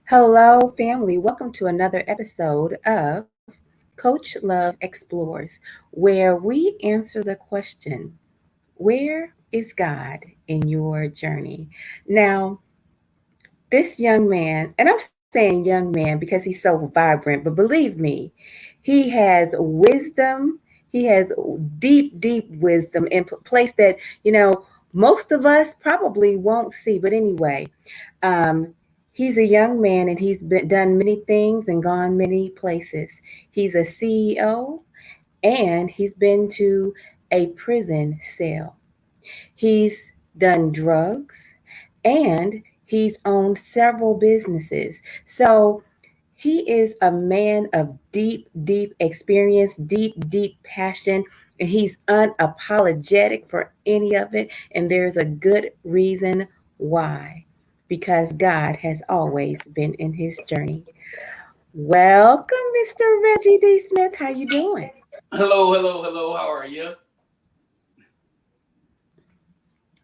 Hello, family. Welcome to another episode of Coach Love Explores, where we answer the question, where is God in your journey? Now, this young man, and I'm saying young man because he's so vibrant, but believe me, he has wisdom. He has deep, deep wisdom in a place that, most of us probably won't see. But anyway, um, he's a young man and he's done many things and gone many places. He's a CEO and he's been to a prison cell. He's done drugs and he's owned several businesses. So he is a man of deep, deep experience, deep, deep passion, and he's unapologetic for any of it. And there's a good reason why, because God has always been in his journey. Welcome, Mr. Reggie D. Smith. How you doing? Hello, hello, hello. How are you?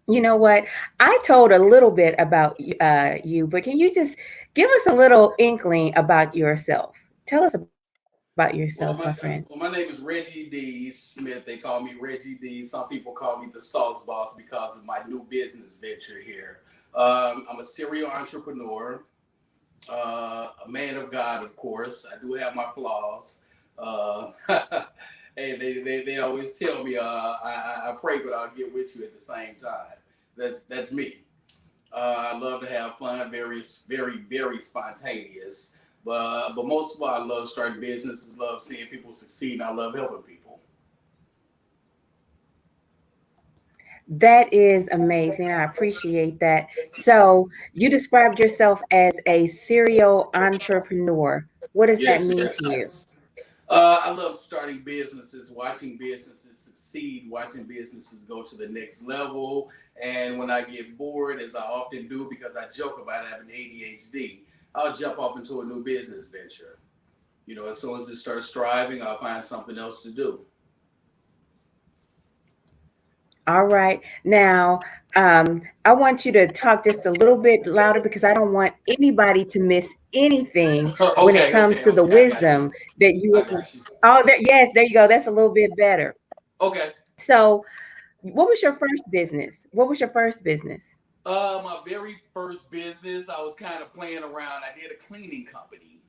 You know what? I told a little bit about you, but can you just give us a little inkling about yourself? Tell us about yourself, my friend. My name is Reggie D. Smith. They call me Reggie D. Some people call me the Sauce Boss because of my new business venture here. I'm a serial entrepreneur, a man of God, of course. I do have my flaws. Uh, hey, they always tell me I pray, but I'll get with you at the same time. That's me. I love to have fun, very, very, very spontaneous. But most of all, I love starting businesses, love seeing people succeed, and I love helping people. That is amazing. I appreciate that. So, you described yourself as a serial entrepreneur. What does that Yes, mean yes, to you? yes. I love starting businesses, watching businesses succeed, watching businesses go to the next level. And when I get bored, as I often do because I joke about having ADHD, I'll jump off into a new business venture. As soon as it starts striving, I'll find something else to do. All right. Now, I want you to talk just a little bit louder because I don't want anybody to miss anything when it Okay, comes okay, to the okay. I got you. wisdom that I you. got you. Oh, yes, there you go. That's a little bit better. Okay. So, what was your first business? What was your first business? My very first business, I was kind of playing around. I did a cleaning company.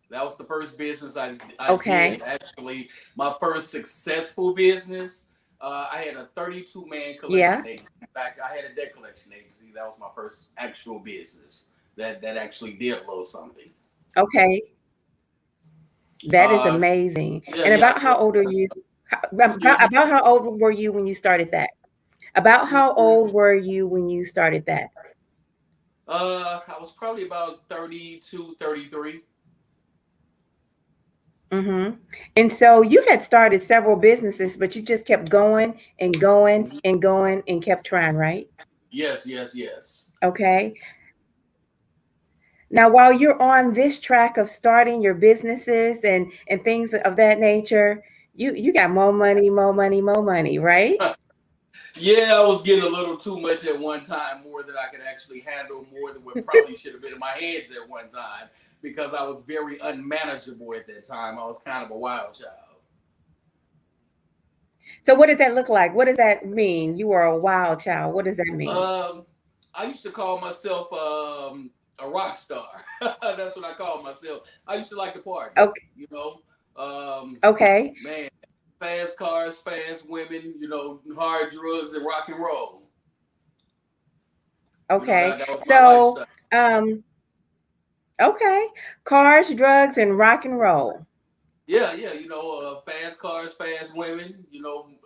That was the first business I Okay. did. Actually, my first successful business. I had a 32-man Yeah. collection agency. Back, I had a debt collection agency. That was my first actual business that actually did a little something. Okay. That is Uh, amazing. yeah, And yeah. about how old are you? Excuse me. About how old were you when you started that? About how old were you when you started that? I was probably about 32, 33. Mm-hmm. And so you had started several businesses, but you just kept going and going Mhm. and going and kept trying, right? Yes, yes, yes. Okay. Now, while you're on this track of starting your businesses and things of that nature, you got more money, more money, more money, right? Yeah, I was getting a little too much at one time, more than I could actually handle, more than what probably should have been in my hands at one time, because I was very unmanageable at that time. I was kind of a wild child. So what did that look like? What does that mean? You were a wild child. What does that mean? Um, I used to call myself a rock star. That's what I called myself. I used to like to party, Okay. you know. Um, Okay. man. Fast cars, fast women, hard drugs and rock and roll. Okay. That was my So, lifestyle. um, okay. Cars, drugs, and rock and roll. Yeah, yeah, fast cars, fast women, a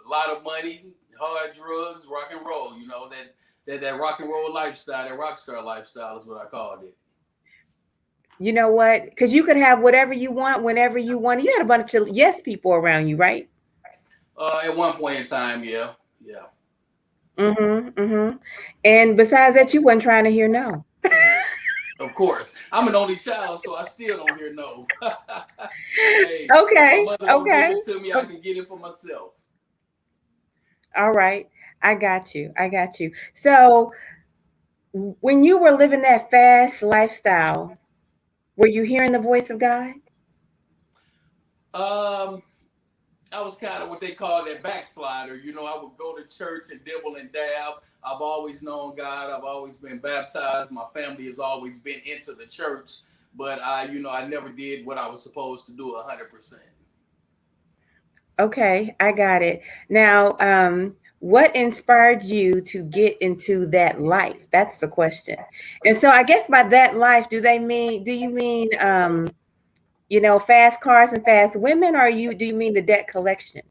lot of money, hard drugs, rock and roll, that rock and roll lifestyle, that rock star lifestyle is what I called it. You know what? Because you could have whatever you want whenever you want. You had a bunch of yes people around you, right? At one point in time, yeah. Yeah. Mm-hmm. Mm-hmm. And besides that, you wasn't trying to hear no. Of course. I'm an only child, so I still don't hear no. Hey, if my Okay. mother don't give Okay. it to me, I can get it for myself. All right. I got you. I got you. So when you were living that fast lifestyle, were you hearing the voice of God? Um, I was kind of what they call that backslider. I would go to church and dibble and dab. I've always known God. I've always been baptized. My family has always been into the church, but I never did what I was supposed to do 100%. Okay, I got it. Now, what inspired you to get into that life? That's the question. And so I guess by that life, do you mean fast cars and fast women, or do you mean the debt collection?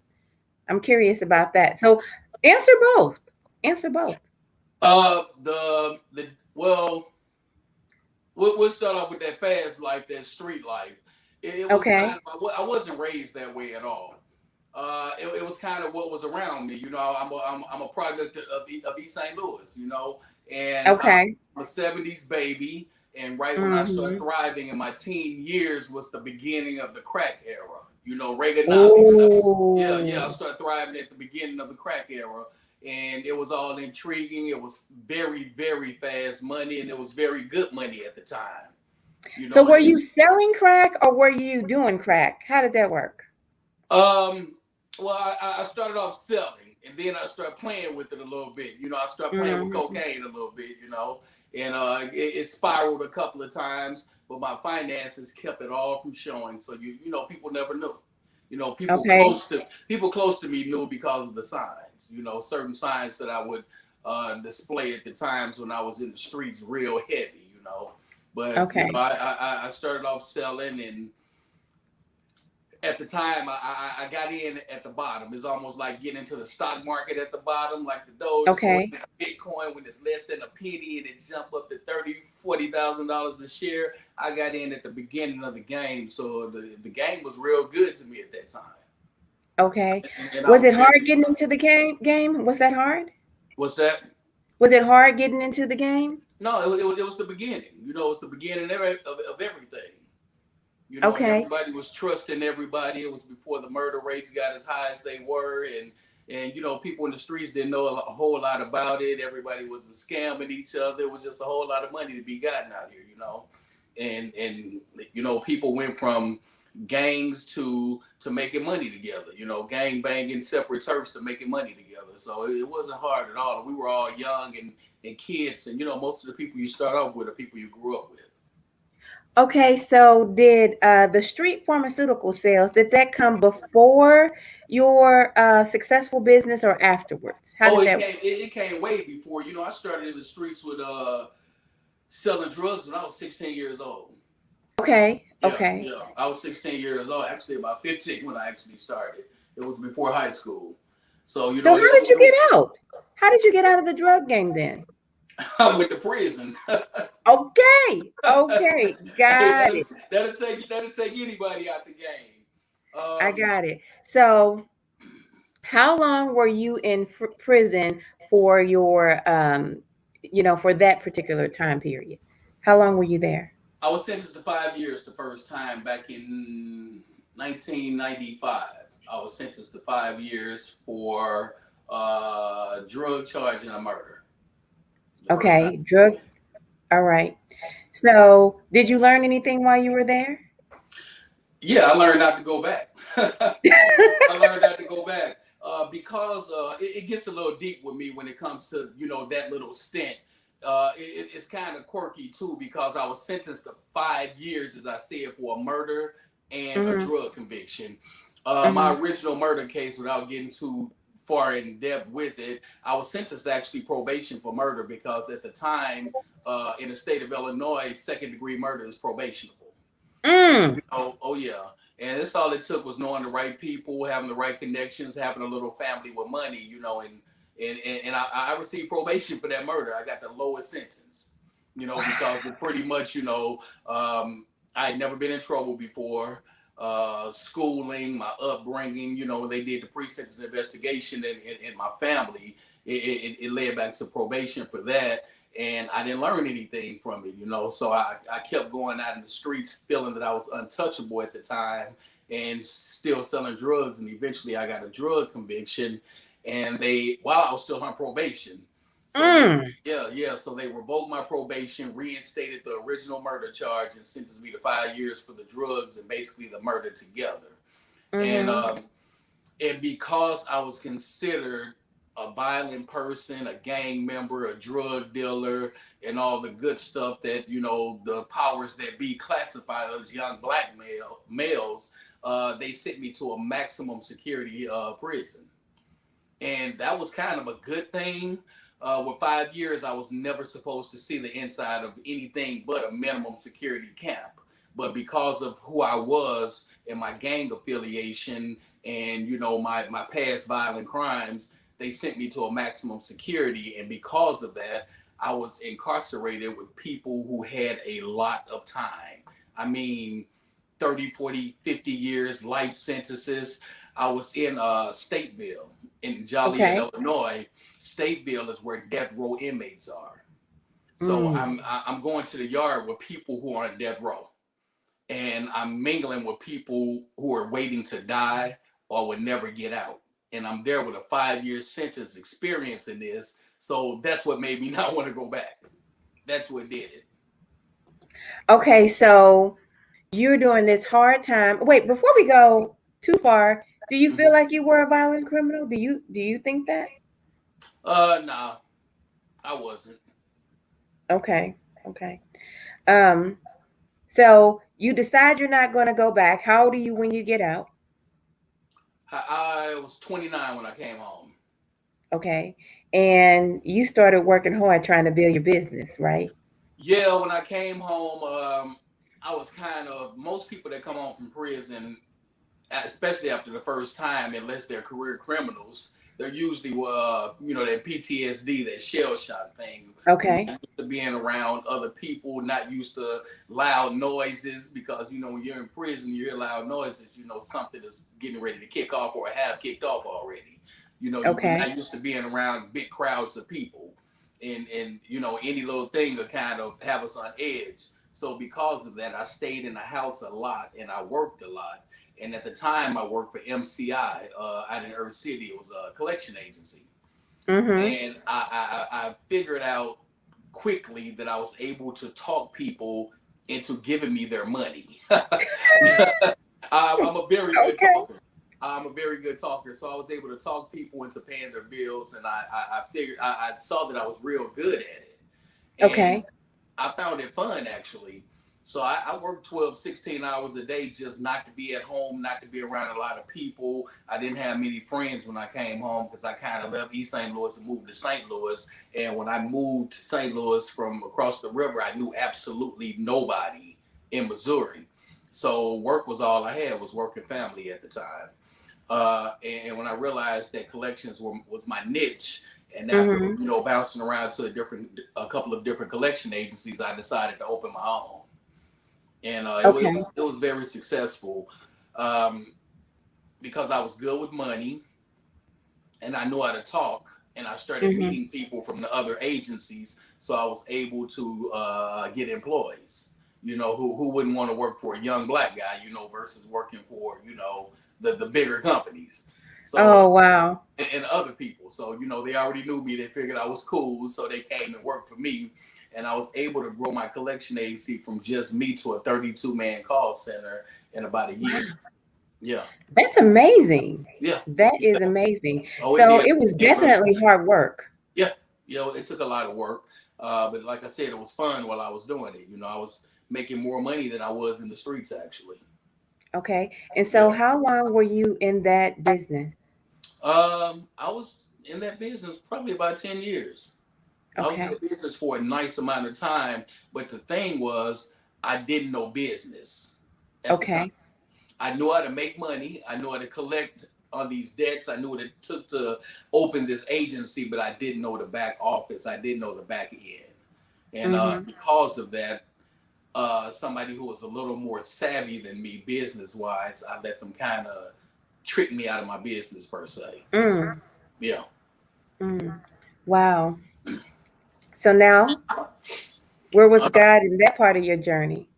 I'm curious about that. So answer both. Answer both. The well, we'll start off with that fast life, that street life. It was Okay. kind of I wasn't raised that way at all. It was kind of what was around me. I'm a product of East St. Louis. And Okay. I'm a '70s baby. And right when I started Mm-hmm. thriving in my teen years was the beginning of the crack era. Reaganomics. Yeah, yeah. I Oh. started thriving at the beginning of the crack era, and it was all intriguing. It was very, very fast money, and it was very good money at the time. So were And you selling crack or were you doing crack? How did that work? Um, well, I started off selling, and then I started playing with it a little bit. I started playing with Mm-hmm. cocaine a little bit. And it spiraled a couple of times, but my finances kept it all from showing. So people never knew. Okay. People close to me knew because of the signs. Certain signs that I would display at the times when I was in the streets, real heavy. But Okay. I started off selling, and at the time I got in at the bottom. It's almost like getting into the stock market at the bottom, like the Dogecoin Okay. and Bitcoin when it's less than a penny and it jump up to $30,000-$40,000 a share. I got in at the beginning of the game, so the game was real good to me at that time, Okay. and I Was was it hard very. getting into the game? Was that hard? What's that? Was it hard getting into the game? No, it was the beginning. It was the beginning of everything. Okay. Everybody was trusting everybody. It was before the murder rates got as high as they were, and people in the streets didn't know a whole lot about it. Everybody was scamming each other. It was just a whole lot of money to be gotten out here, and people went from gangs to making money together. Gang banging, separate turfs to making money together. So it wasn't hard at all. We were all young and kids, and most of the people you start off with are people you grew up with. Okay. So did the street pharmaceutical sales, did that come before your successful business or afterwards? How Oh, did it that? came. It came way before. I started in the streets with selling drugs when I was 16 years old. Okay. Yeah, Okay. yeah. I was 16 years old. Actually, about 15 when I actually started. It was before high school. So So how did you get out? How did you get out of the drug game then? I went to prison. Okay. Okay. Hey, Got that'll it. that'll take anybody out the game. I Um, got it. So how long were you in prison for for that particular time period? How long were you there? I was sentenced to 5 years the first time back in 1995. I was sentenced to 5 years for drug charge and a murder. The first time. Okay, drug. All right. So, did you learn anything while you were there? Yeah, I learned not to go back. I learned not to go back because it gets a little deep with me when it comes to that little stint. It's kind of quirky too because I was sentenced to 5 years, as I said, for a murder and a Hmm. drug conviction. My Hmm. original murder case, without getting too far in depth with it, I was sentenced to actually probation for murder because at the time, in the state of Illinois, second degree murder is probationable. Mm. Oh yeah, and that's all it took was knowing the right people, having the right connections, having a little family with money, and I received probation for that murder. I got the lowest sentence, because it pretty much, I had never been in trouble before. Schooling, my upbringing, when they did the pre-sentence investigation in my family, it led back to probation for that, and I didn't learn anything from it. So I kept going out in the streets feeling that I was untouchable at the time and still selling drugs. And eventually I got a drug conviction, and while I was still on probation. So Mm. so they revoked my probation, reinstated the original murder charge, and sentenced me to 5 years for the drugs and basically the murder together. And Mm-hmm. and because I was considered a violent person, a gang member, a drug dealer, and all the good stuff that the powers that be classify as young black males, they sent me to a maximum security prison, and that was kind of a good thing. With 5 years, I was never supposed to see the inside of anything but a minimum security camp. But because of who I was and my gang affiliation and my past violent crimes, they sent me to a maximum security. And because of that, I was incarcerated with people who had a lot of time. I mean, 30, 40, 50 years, life sentences. I was in Stateville in Joliet, Okay. Illinois. Stateville is where death row inmates are. So Mm. I'm going to the yard with people who are on death row, and I'm mingling with people who are waiting to die or would never get out. And I'm there with a 5 year sentence experiencing this. So that's what made me not want to go back. That's what did it. Okay, so you're doing this hard time. Wait, before we go too far, do you feel Mm-hmm. like you were a violent criminal? Do you think that? Nah, I wasn't. Okay. Okay. Um, so you decide you're not going to go back. How old are you when you get out? I was 29 when I came home. Okay. And you started working hard trying to build your business, right? Yeah, when I came home, I was most people that come home from prison, especially after the first time, unless they're career criminals, they're usually, that PTSD, that shell shock thing. Not Okay. used to being around other people, not used to loud noises, because, when you're in prison, you hear loud noises, something is getting ready to kick off or have kicked off already. We're Okay. not used to being around big crowds of people. And any little thing will kind of have us on edge. So because of that, I stayed in the house a lot and I worked a lot. And at the time, I worked for MCI out in Earth City. It was a collection agency, Mm-hmm. and I figured out quickly that I was able to talk people into giving me their money. I'm a very good Okay. talker. I'm a very good talker, so I was able to talk people into paying their bills, and I figured I saw that I was real good at it, and Okay. I found it fun actually. So I worked 12, 16 hours a day just not to be at home, not to be around a lot of people. I didn't have many friends when I came home because I kind of left East St. Louis and moved to St. Louis. And when I moved to St. Louis from across the river, I knew absolutely nobody in Missouri. So work was all I had, was work and family at the time. And when I realized that collections was my niche, and after Mm-hmm. bouncing around to a couple of different collection agencies, I decided to open my own, and Okay. it was very successful, um, because I was good with money and I knew how to talk, and I started Mm-hmm. meeting people from the other agencies, so I was able to get employees. Who wouldn't want to work for a young black guy, versus working for the bigger companies. So Oh, wow. and other people. So, they already knew me. They figured I was cool. So they came and worked for me. And I was able to grow my collection agency from just me to a 32-man call center in about a year. Yeah. That's amazing. Yeah. That is Yeah. amazing. Oh, it So did. it was Came real definitely fast. hard work. Yeah. It took a lot of work. But like I said, it was fun while I was doing it. I was making more money than I was in the streets, actually. Okay. And so Yeah. how long were you in that business? I was in that business probably about 10 years. I was in Okay. the business for a nice amount of time, but the thing was, I didn't know business at the time. Okay. I knew how to make money. I knew how to collect on these debts. I knew what it took to open this agency, but I didn't know the back office. I didn't know the back end. And Mm-hmm. because of that, somebody who was a little more savvy than me business wise, I let them kind of trick me out of my business per se. Mm. Yeah. Mm. Wow. So now, where was Uh, God in that part of your journey?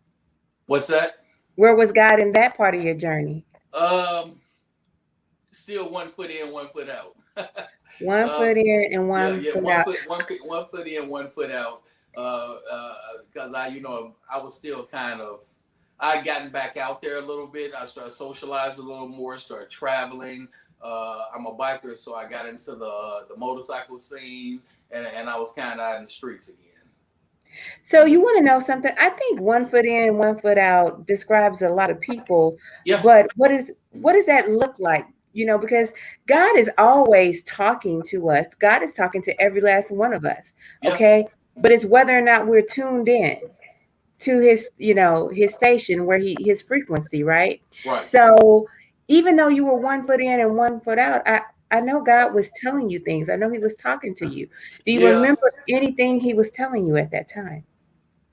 what's that? Where was God in that part of your journey? Um, Still 1 foot in, 1 foot out. One uh, foot in and yeah, one yeah, foot out. 1 foot in, 1 foot out. Because I was still kind of, I gotten back out there a little bit. I started socializing a little more, started traveling. I'm a biker, so I got into the motorcycle scene, and I was kind of out in the streets again. So you Mhm. want to know something? I think one foot in, one foot out describes a lot of people, Yeah, but what does that look like? You know, because God is always talking to us. God is talking to every last one of us. yeah, Okay. But it's whether or not we're tuned in to his, his station where his frequency, right? right. So even though you were one foot in and one foot out, I know God was telling you things. I know he was talking to you. Do you Yeah, remember anything he was telling you at that time?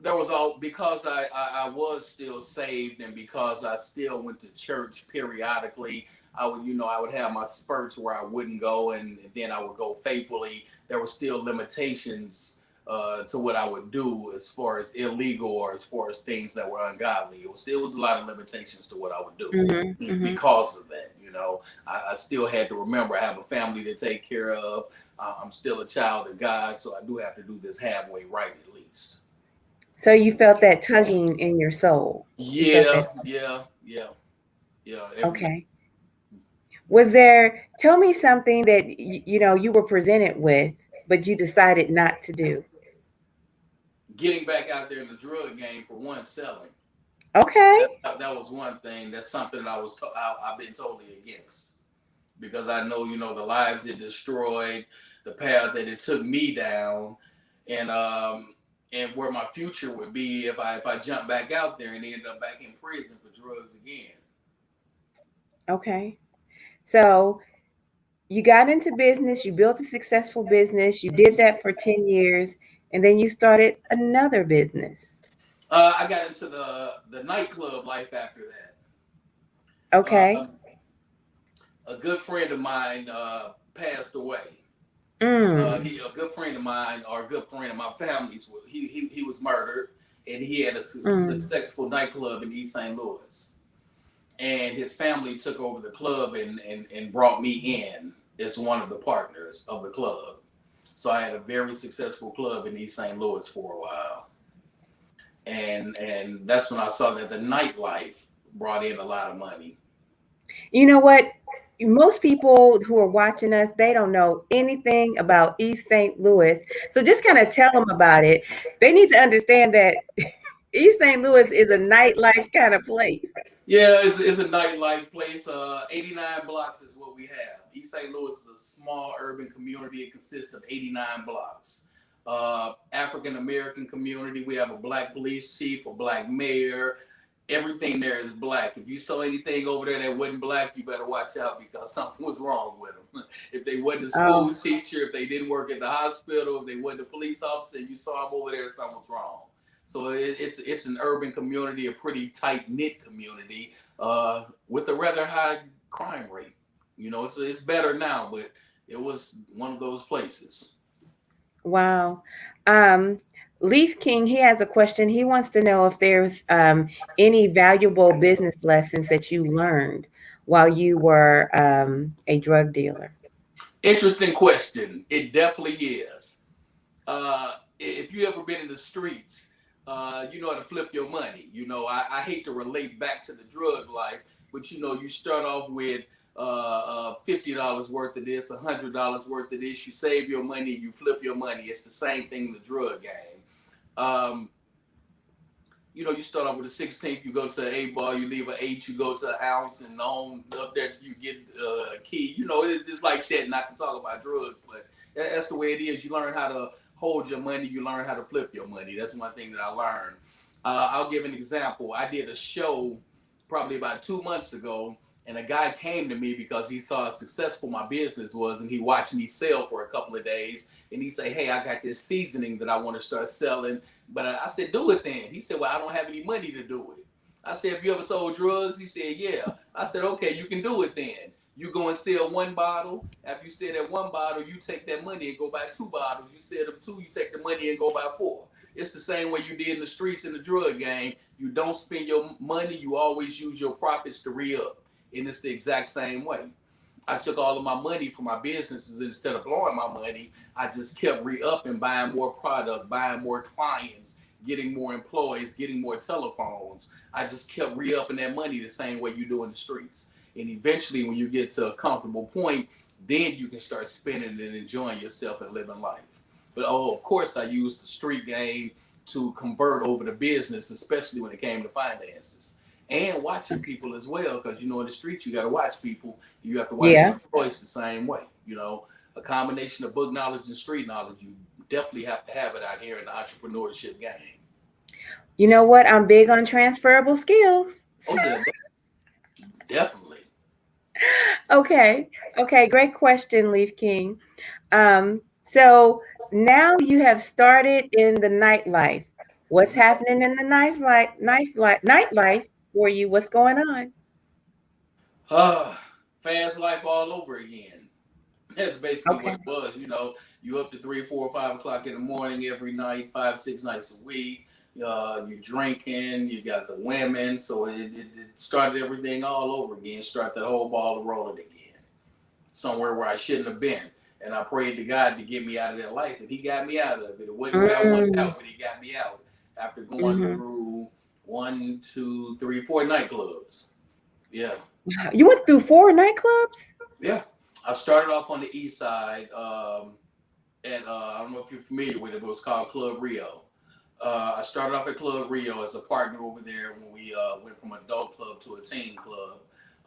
there was all because I was still saved, and because I still went to church periodically. I would have my spurts where I wouldn't go, and then I would go faithfully. There were still limitations to what I would do as far as illegal or as far as things that were ungodly. It was a lot of limitations to what I would do Mhm, mhm. because of that. I still had to remember I have a family to take care of. I'm still a child of God, so I do have to do this halfway right at least. So you felt that tugging in your soul. You felt Yeah, that. yeah, yeah, yeah. Every Okay. Was there, tell me something that you were presented with, but you decided not to do. Getting back out there in the drug game for one, selling. Okay. That was one thing. That's something that I've been totally against because I know the lives it destroyed, the path that it took me down, and where my future would be if I jump back out there and end up back in prison for drugs again. Okay. So you got into business, you built a successful business, you did that for 10 years, and then you started another business. I got into the nightclub life after that. Okay. Um, a good friend of mine passed away. Mm. A good friend of mine, or a good friend of my family's, he was murdered, and he had a Mm. successful nightclub in East St. Louis, and his family took over the club and brought me in as one of the partners of the club. So I had a very successful club in East St. Louis for a while, and that's when I saw that the nightlife brought in a lot of money. You know what? Most people who are watching us, they don't know anything about East St. Louis. So just kind of tell them about it. They need to understand that East St. Louis is a nightlife kind of place. Yeah, it's a nightlife place. 89 blocks is what we have. East St. Louis is a small urban community. It consists of 89 blocks. African American community. We have a black police chief, a black mayor. Everything there is black. If you saw anything over there that wasn't black, you better watch out because something was wrong with them. If they wasn't a Oh, school teacher, if they didn't work at the hospital, if they wasn't a police officer, and you saw them over there, something was wrong. So it's an urban community, a pretty tight knit community, with a rather high crime rate. It's better now, but it was one of those places. wow. Um, Leaf King, he has a question. He wants to know if there's any valuable business lessons that you learned while you were a drug dealer. Interesting question. It definitely is. If you ever been in the streets, you know how to flip your money. I hate to relate back to the drug life, but you start off with $50 worth of this, $100 worth of this. You save your money, you flip your money. It's the same thing in the drug game. Um, You start off with a 16th, you go to an 8 ball, you leave an 8, you go to an ounce, and on up there till you get a key. It's like that. Not to talk about drugs, but that's the way it is. You learn how to hold your money. You learn how to flip your money. That's one thing that I learned. I'll give an example. I did a show probably about 2 months ago, and a guy came to me because he saw how successful my business was, and he watched me sell for a couple of days, and he said, "Hey, I got this seasoning that I want to start selling." But I said, "Do it then." He said, "Well, I don't have any money to do it." I said, "Have you ever sold drugs?" He said, "Yeah." I said, "Okay, you can do it then. You go and sell one bottle. After you sell that one bottle, you take that money and go buy 2 bottles. You sell them 2, you take the money and go buy 4. It's the same way you did in the streets in the drug game. You don't spend your money. You always use your profits to re-up. And it's the exact same way. I took all of my money for my businesses. Instead of blowing my money, I just kept re-upping, buying more product, buying more clients, getting more employees, getting more telephones. I just kept re-upping that money the same way you do in the streets. And eventually, when you get to a comfortable point, then you can start spending and enjoying yourself and living life. But of course, I used the street game to convert over to business, especially when it came to finances and watching people as well. Because in the streets, you got to watch people. You have to watch Yeah. your employees the same way. A combination of book knowledge and street knowledge. You definitely have to have it out here in the entrepreneurship game. You know what? I'm big on transferable skills. Oh yeah, definitely. Okay. Okay. Great question, Leaf King. So now you have started in the nightlife. What's happening in the nightlife for you? What's going on? Fast life all over again. That's basically what Okay. it was. You up to 3, 4, 5 o'clock in the morning every night, 5, 6 nights a week. You're drinking. You got the women. So it started everything all over again. Start that whole ball rolling again. Somewhere where I shouldn't have been. And I prayed to God to get me out of that life, and He got me out of it. It wasn't where I wanted Mm, out, but He got me out after going hmm. through 1, 2, 3, 4 nightclubs. Yeah, You went through 4 nightclubs? yeah. I started off on the east side. At I don't know if you're familiar with it, but it was called Club Rio. I started off at Club Rio as a partner over there when we went from adult club to a teen club.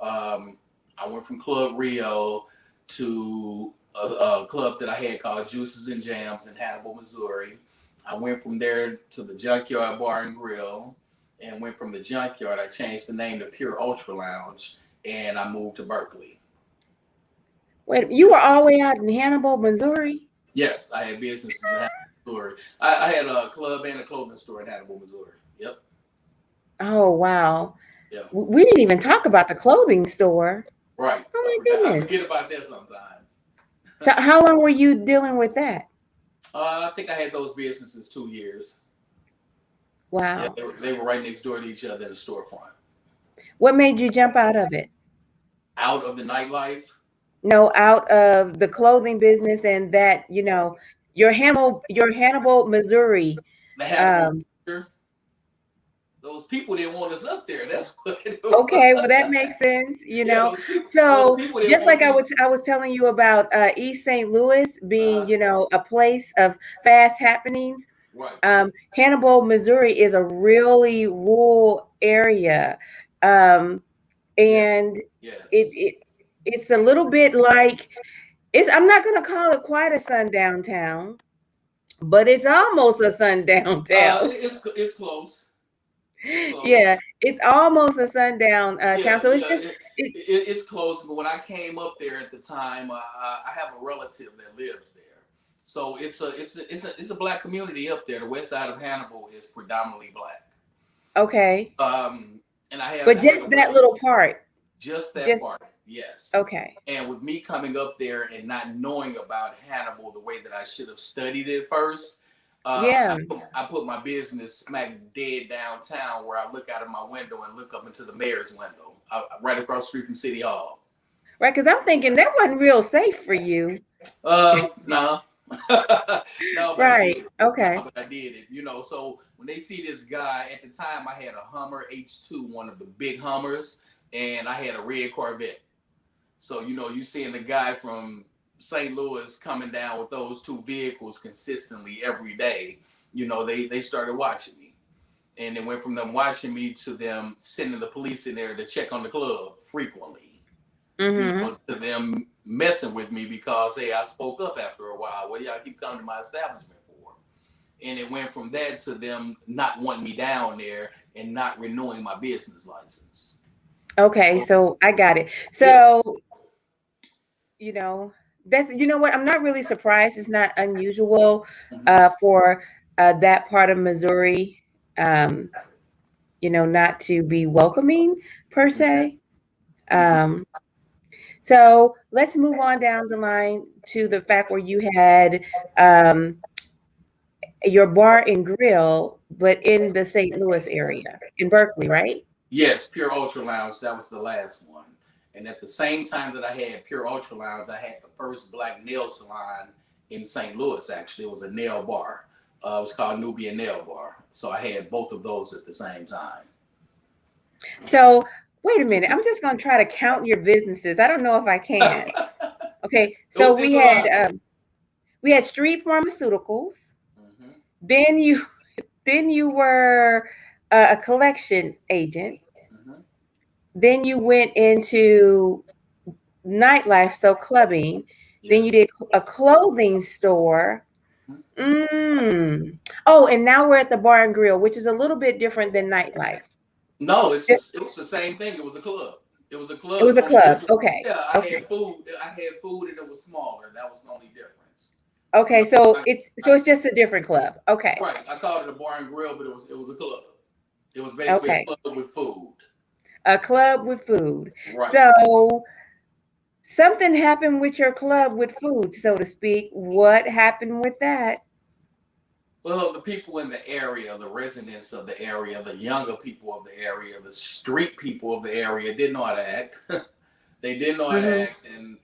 I went from Club Rio to a club that I had called Juices and Jams in Hannibal, Missouri. I went from there to the Junkyard Bar and Grill, and went from the Junkyard. I changed the name to Pure Ultra Lounge, and I moved to Berkeley. Wait, you were all the way out in Hannibal, Missouri? Yes, I had businesses in Hannibal, Missouri. I had a club and a clothing store in Hannibal, Missouri. Yep. Oh, wow. Yeah. We didn't even talk about the clothing store. Right. Oh, I my forgot. I goodness. forget about that sometimes. So, how long were you dealing with that? I think I had those businesses 2 years. Yeah, Wow. they were right next door to each other in the storefront. What made you jump out of it? Out of the nightlife, No, out of the clothing business and that, your Hannibal, Missouri. the Hannibal Um, culture, those people didn't want us up there. That's what it okay, well that was. makes sense, Yeah, those So people didn't just want like me I to. was I was telling you about East St. Louis being, Uh, a place of fast happenings. right. Hannibal, Missouri is a really rural area. Um, Yes. and it, Yes. it it's a little bit like I'm not gonna call it quite a sundown town, but it's almost a sundown town. It's close. It's Yeah, close. it's almost a sundown town. Yeah, So it's yeah, just it, it's close. But when I came up there at the time, I have a relative that lives there, so it's a black community up there. The west side of Hannibal is predominantly black. okay. Um, and But I have just a that relative, little part. just that Just part, yes. okay. And with me coming up there and not knowing about Hannibal the way that I should have studied it first, Yeah. I put my business smack dead downtown where I look out of my window and look up into the mayor's window, right across the street from City Hall. Right, because I'm thinking that wasn't real safe for you. No, no, but I did Right. it. No, Okay. but I did it. So when they see this guy, at the time I had a Hummer H2, one of the big Hummers, and I had a red Corvette. So you seeing the guy from St. Louis coming down with those two vehicles consistently every day. They started watching me. And it went from them watching me to them sending the police in there to check on the club frequently. Mm-hmm. To them messing with me because hey, I spoke up after a while. What do y'all keep coming to my establishment for? And it went from that to them not wanting me down there and not renewing my business license. Okay, So so I got it. yeah. So, you know, that's, you know what, I'm not really surprised. It's not unusual Mm-hmm. for that part of Missouri, um, not to be welcoming per se. Mm-hmm. Um, so let's move on down the line to the fact where you had um, your bar and grill, but in the St. Louis area, in Berkeley, right? Yes, Pure Ultra Lounge. That was the last one. And at the same time that I had Pure Ultra Lounge, I had the first black nail salon in St. Louis. Actually, it was a nail bar. It was called Nubian Nail Bar. So I had both of those at the same time. So wait a minute. I'm just going to try to count your businesses. I don't know if I can. Okay, so It's a lot. we had Street Pharmaceuticals. Mm-hmm. Then you then you were a collection agent. Mm-hmm. Then you went into nightlife, so clubbing. Then you Yes. did a clothing store. Mm-hmm. Mm. Oh, and now we're at the bar and grill, which is a little bit different than nightlife. No, It, it was the same thing. It was a club. It was a it club. was The a only club. difference, Okay. yeah, I had Okay. food. I had food, and it was smaller. That was the only difference. You Okay. know, So I, it's just a different club. Okay. right. I called it a bar and grill, but it was a club. It was basically a Okay. club with food. A club with food. Right. So something happened with your club with food, so to speak. What happened with that? Well, the people in the area, the residents of the area, the younger people of the area, the street people of the area didn't know how to act. They didn't know how to Mm-hmm. act, and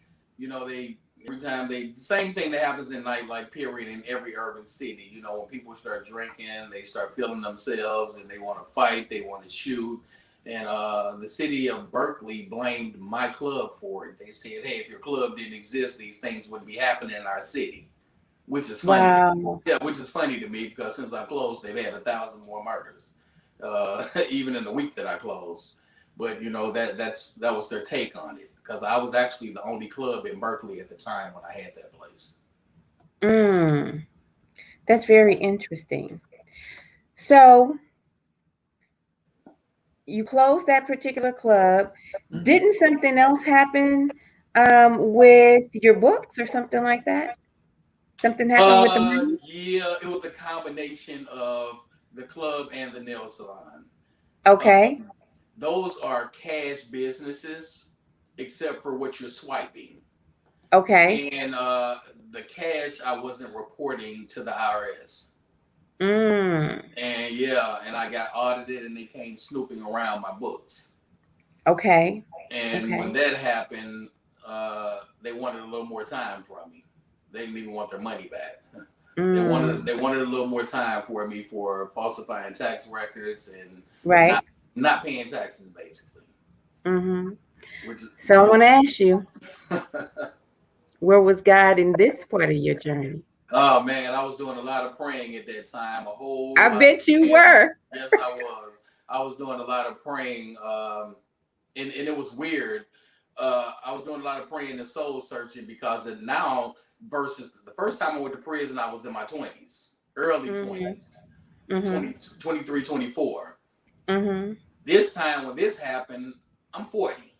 they every time they same thing that happens in nightlife period in every urban city. When people start drinking, they start feeling themselves, and they want to fight, they want to shoot. And the city of Berkeley blamed my club for it. They said, "Hey, if your club didn't exist, these things wouldn't be happening in our city," which is funny. Wow. Yeah, which is funny to me because since I closed, they've had 1,000 more murders, even in the week that I closed. But that was their take on it because I was actually the only club in Berkeley at the time when I had that place. Mm, that's very interesting. So you closed that particular club. Mm-hmm. Didn't something else happen with your books or something like that? Something happened with the money? Yeah, it was a combination of the club and the nail salon. Uh, Okay. those are cash businesses, except for what you're swiping. Okay. And the cash I wasn't reporting to the IRS. Mm, And yeah, and I got audited and they came snooping around my books. okay. And when Okay. that happened, they wanted a little more time from me. They didn't even want their money back. They wanted Mm, they wanted a little more time for me for falsifying tax records and right. not not paying taxes basically. Mm-hmm. Which is So I want to ask you, where was God in this part of your journey? oh man, I was doing a lot of praying at that time, a whole I lot of bet you praying. were. Yes, I was. I was doing a lot of praying, and it was weird. I was doing a lot of praying and soul searching because now versus the first time I went to prison, I was in my 20s, early Mm-hmm. 20s, Mm-hmm. 20, 23, 24. Mm-hmm. This time when this happened, I'm 40.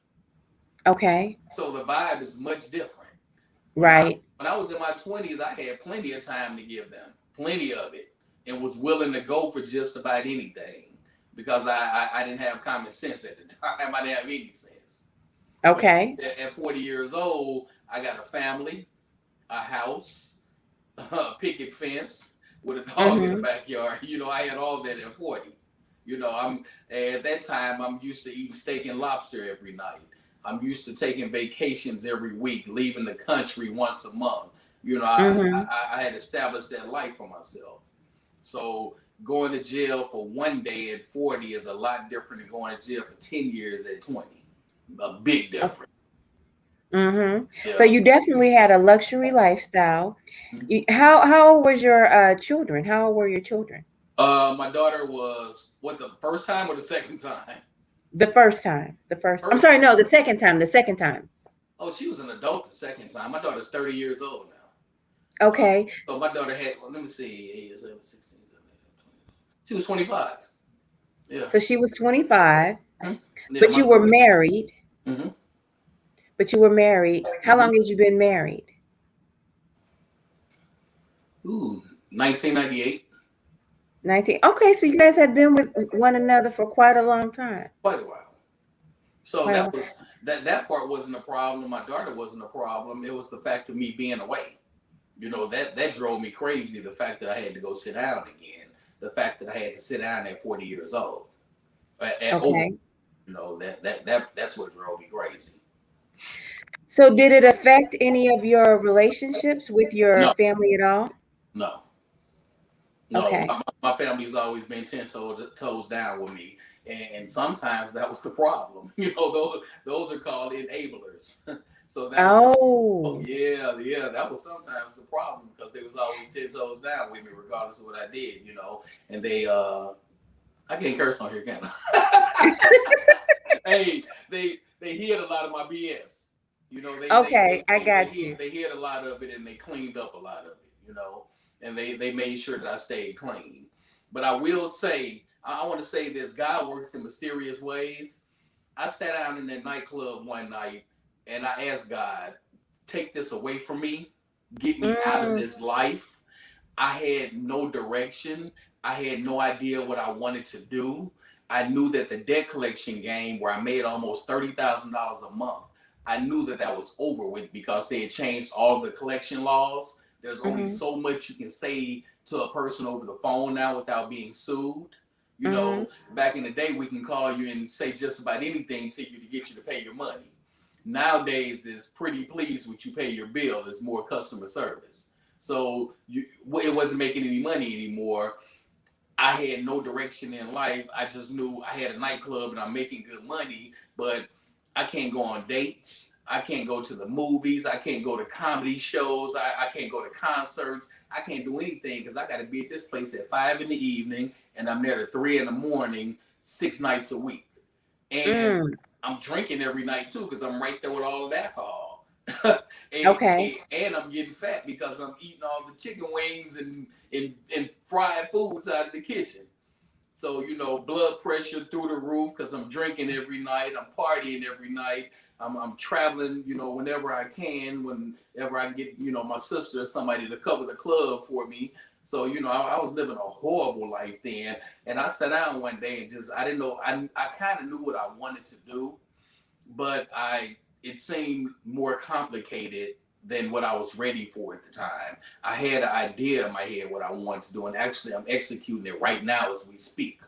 Okay. So the vibe is much different. When I Right. when I was in my 20s, I had plenty of time to give them, plenty of it, and was willing to go for just about anything because I didn't have common sense at the time. I didn't have any sense. But Okay. at 40 years old, I got a family, a house, a picket fence with a dog in the Mm-hmm. backyard. I had all that at 40. I'm at that time I'm used to eating steak and lobster every night. I'm used to taking vacations every week, leaving the country once a month. Mm-hmm. I had established that life for myself. So going to jail for one day at 40 is a lot different than going to jail for 10 years at 20. A big difference. Mm-hmm. So Yeah. you definitely had a luxury lifestyle. How old was your children? How old were your children? My daughter was what, the first time or the second time? The first time. The first. I'm First. sorry. No, the second time. The second time. Oh, she was an adult the second time. My daughter's 30 years old now. Okay. So my daughter had, well, let me see, 8, 7, 16, 17, 20. She was 25. Yeah. So she was 25, Hmm. Yeah. but you were married. Mm-hmm. But you were married. How Mm-hmm. long had you been married? Ooh, 1998. 19. Okay, so you guys have been with one another for quite a long time. Quite a while. So Quite a that while. was that part wasn't a problem. My daughter wasn't a problem. It was the fact of me being away. That drove me crazy. The fact that I had to go sit down again. The fact that I had to sit down at 40 years old. At over, Okay. that's what drove me crazy. So did it affect any of your relationships with your No, family at all? no, no. Okay. My family's always been 10 toes down with me, and sometimes that was the problem. Those are called enablers. So that was. Oh Oh. yeah, yeah. That was sometimes the problem because they was always 10 toes down with me, regardless of what I did. And I can't curse on here, can I? Hey, they hid a lot of my BS. Okay, I got you. They hid a lot of it and they cleaned up a lot of it. And they made sure that I stayed clean. But I will say, I want to say this: God works in mysterious ways. I sat down in that nightclub one night and I asked God, take this away from me, get me out of Mm, this life. I had no direction. I had no idea what I wanted to do. I knew that the debt collection game, where I made almost $30,000 a month, I knew that that was over with because they had changed all the collection laws. There's only mm-hmm, so much you can say to a person over the phone now without being sued. mm-hmm, Back in the day, we can call you and say just about anything to you to get you to pay your money. Nowadays, it's pretty please would you pay your bill. It's more customer service. So it wasn't making any money anymore. I had no direction in life. I just knew I had a nightclub and I'm making good money, but I can't go on dates. I can't go to the movies. I can't go to comedy shows. I can't go to concerts. I can't do anything because I got to be at this place at 5 in the evening and I'm there at 3 in the morning, 6 nights a week. And mm. I'm drinking every night too because I'm right there with all of the alcohol. and, Okay. and, and I'm getting fat because I'm eating all the chicken wings and fried foods out of the kitchen. So, blood pressure through the roof because I'm drinking every night. I'm partying every night. I'm traveling, whenever I can, whenever I can get, my sister or somebody to cover the club for me. So, I was living a horrible life then. And I sat down one day and I didn't know, I kind of knew what I wanted to do, but it seemed more complicated than what I was ready for at the time. I had an idea in my head what I wanted to do, and actually I'm executing it right now as we speak.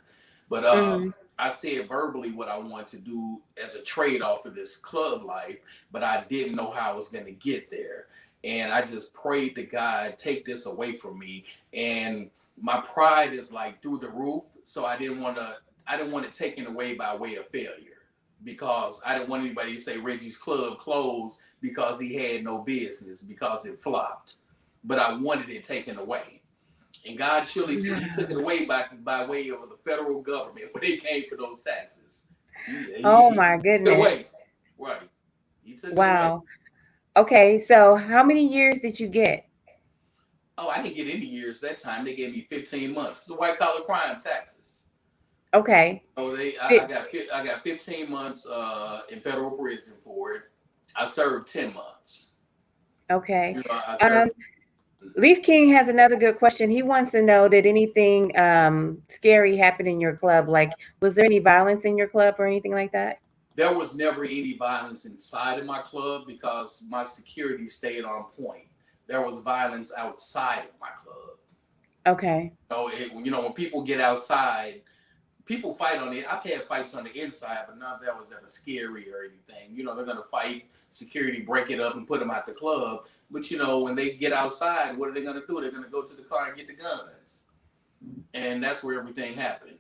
But Mm-hmm. I said verbally what I wanted to do as a trade off of this club life, but I didn't know how I was going to get there. And I just prayed to God, take this away from me. And my pride is like through the roof, so I didn't want it taken away by way of failure because I didn't want anybody to say Reggie's club closed because he had no business because it flopped. But I wanted it taken away. And God surely he took it away by way of the federal government when they came for those taxes. Oh He my took it goodness. away. Right. He took it away. Wow. Okay, so how many years did you get? Oh, I didn't get any years that time. They gave me 15 months. It's a white collar crime taxes. Okay. Oh, Fi- I got 15 months in federal prison for it. I served 10 months. Okay. I Um, served. Leaf King has another good question. He wants to know, did anything scary happen in your club? Like, was there any violence in your club or anything like that? There was never any violence inside of my club because my security stayed on point. There was violence outside of my club. Okay. When people get outside, people fight on it. I've had fights on the inside, but none of that was ever scary or anything. They're gonna fight, security break it up and put them out the club. But when they get outside, what are they gonna do? They're gonna go to the car and get the guns, and that's where everything happened.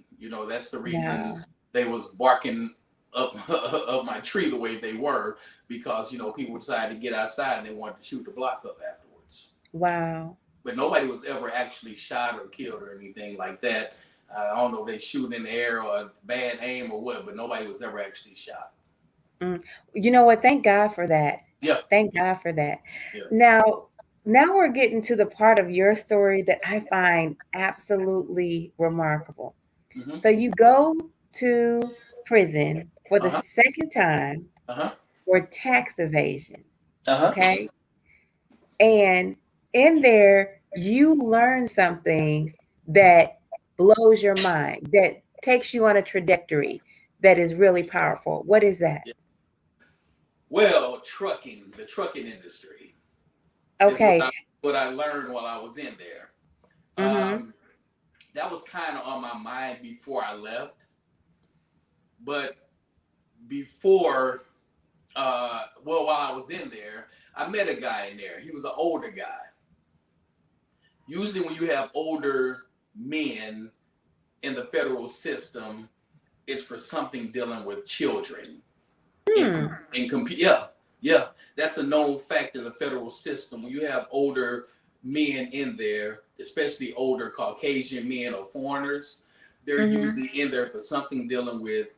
That's the reason Wow. they was barking up up my tree the way they were because people decided to get outside and they wanted to shoot the block up afterwards. Wow. but nobody was ever actually shot or killed or anything like that. I don't know if they shoot in the air or bad aim or what, but nobody was ever actually shot. Mm. You know what? Thank God for that. Yeah, Thank yeah, God for that. yeah. Now, now we're getting to the part of your story that I find absolutely remarkable. Mm-hmm. So you go to prison for Uh the huh. second time Uh huh. for tax evasion. Uh huh. Okay. And in there, you learn something that blows your mind, that takes you on a trajectory that is really powerful. What is that? Well, trucking, the trucking industry is Okay. what I learned while I was in there. Mm-hmm. That was kind of on my mind before I left, but before, well, while I was in there, I met a guy in there. He was an older guy. Usually, when you have older men in the federal system, it's for something dealing with children. In, Hmm. yeah, yeah, that's a known fact in the federal system. When you have older men in there, especially older Caucasian men or foreigners, they're Mm-hmm. usually in there for something dealing with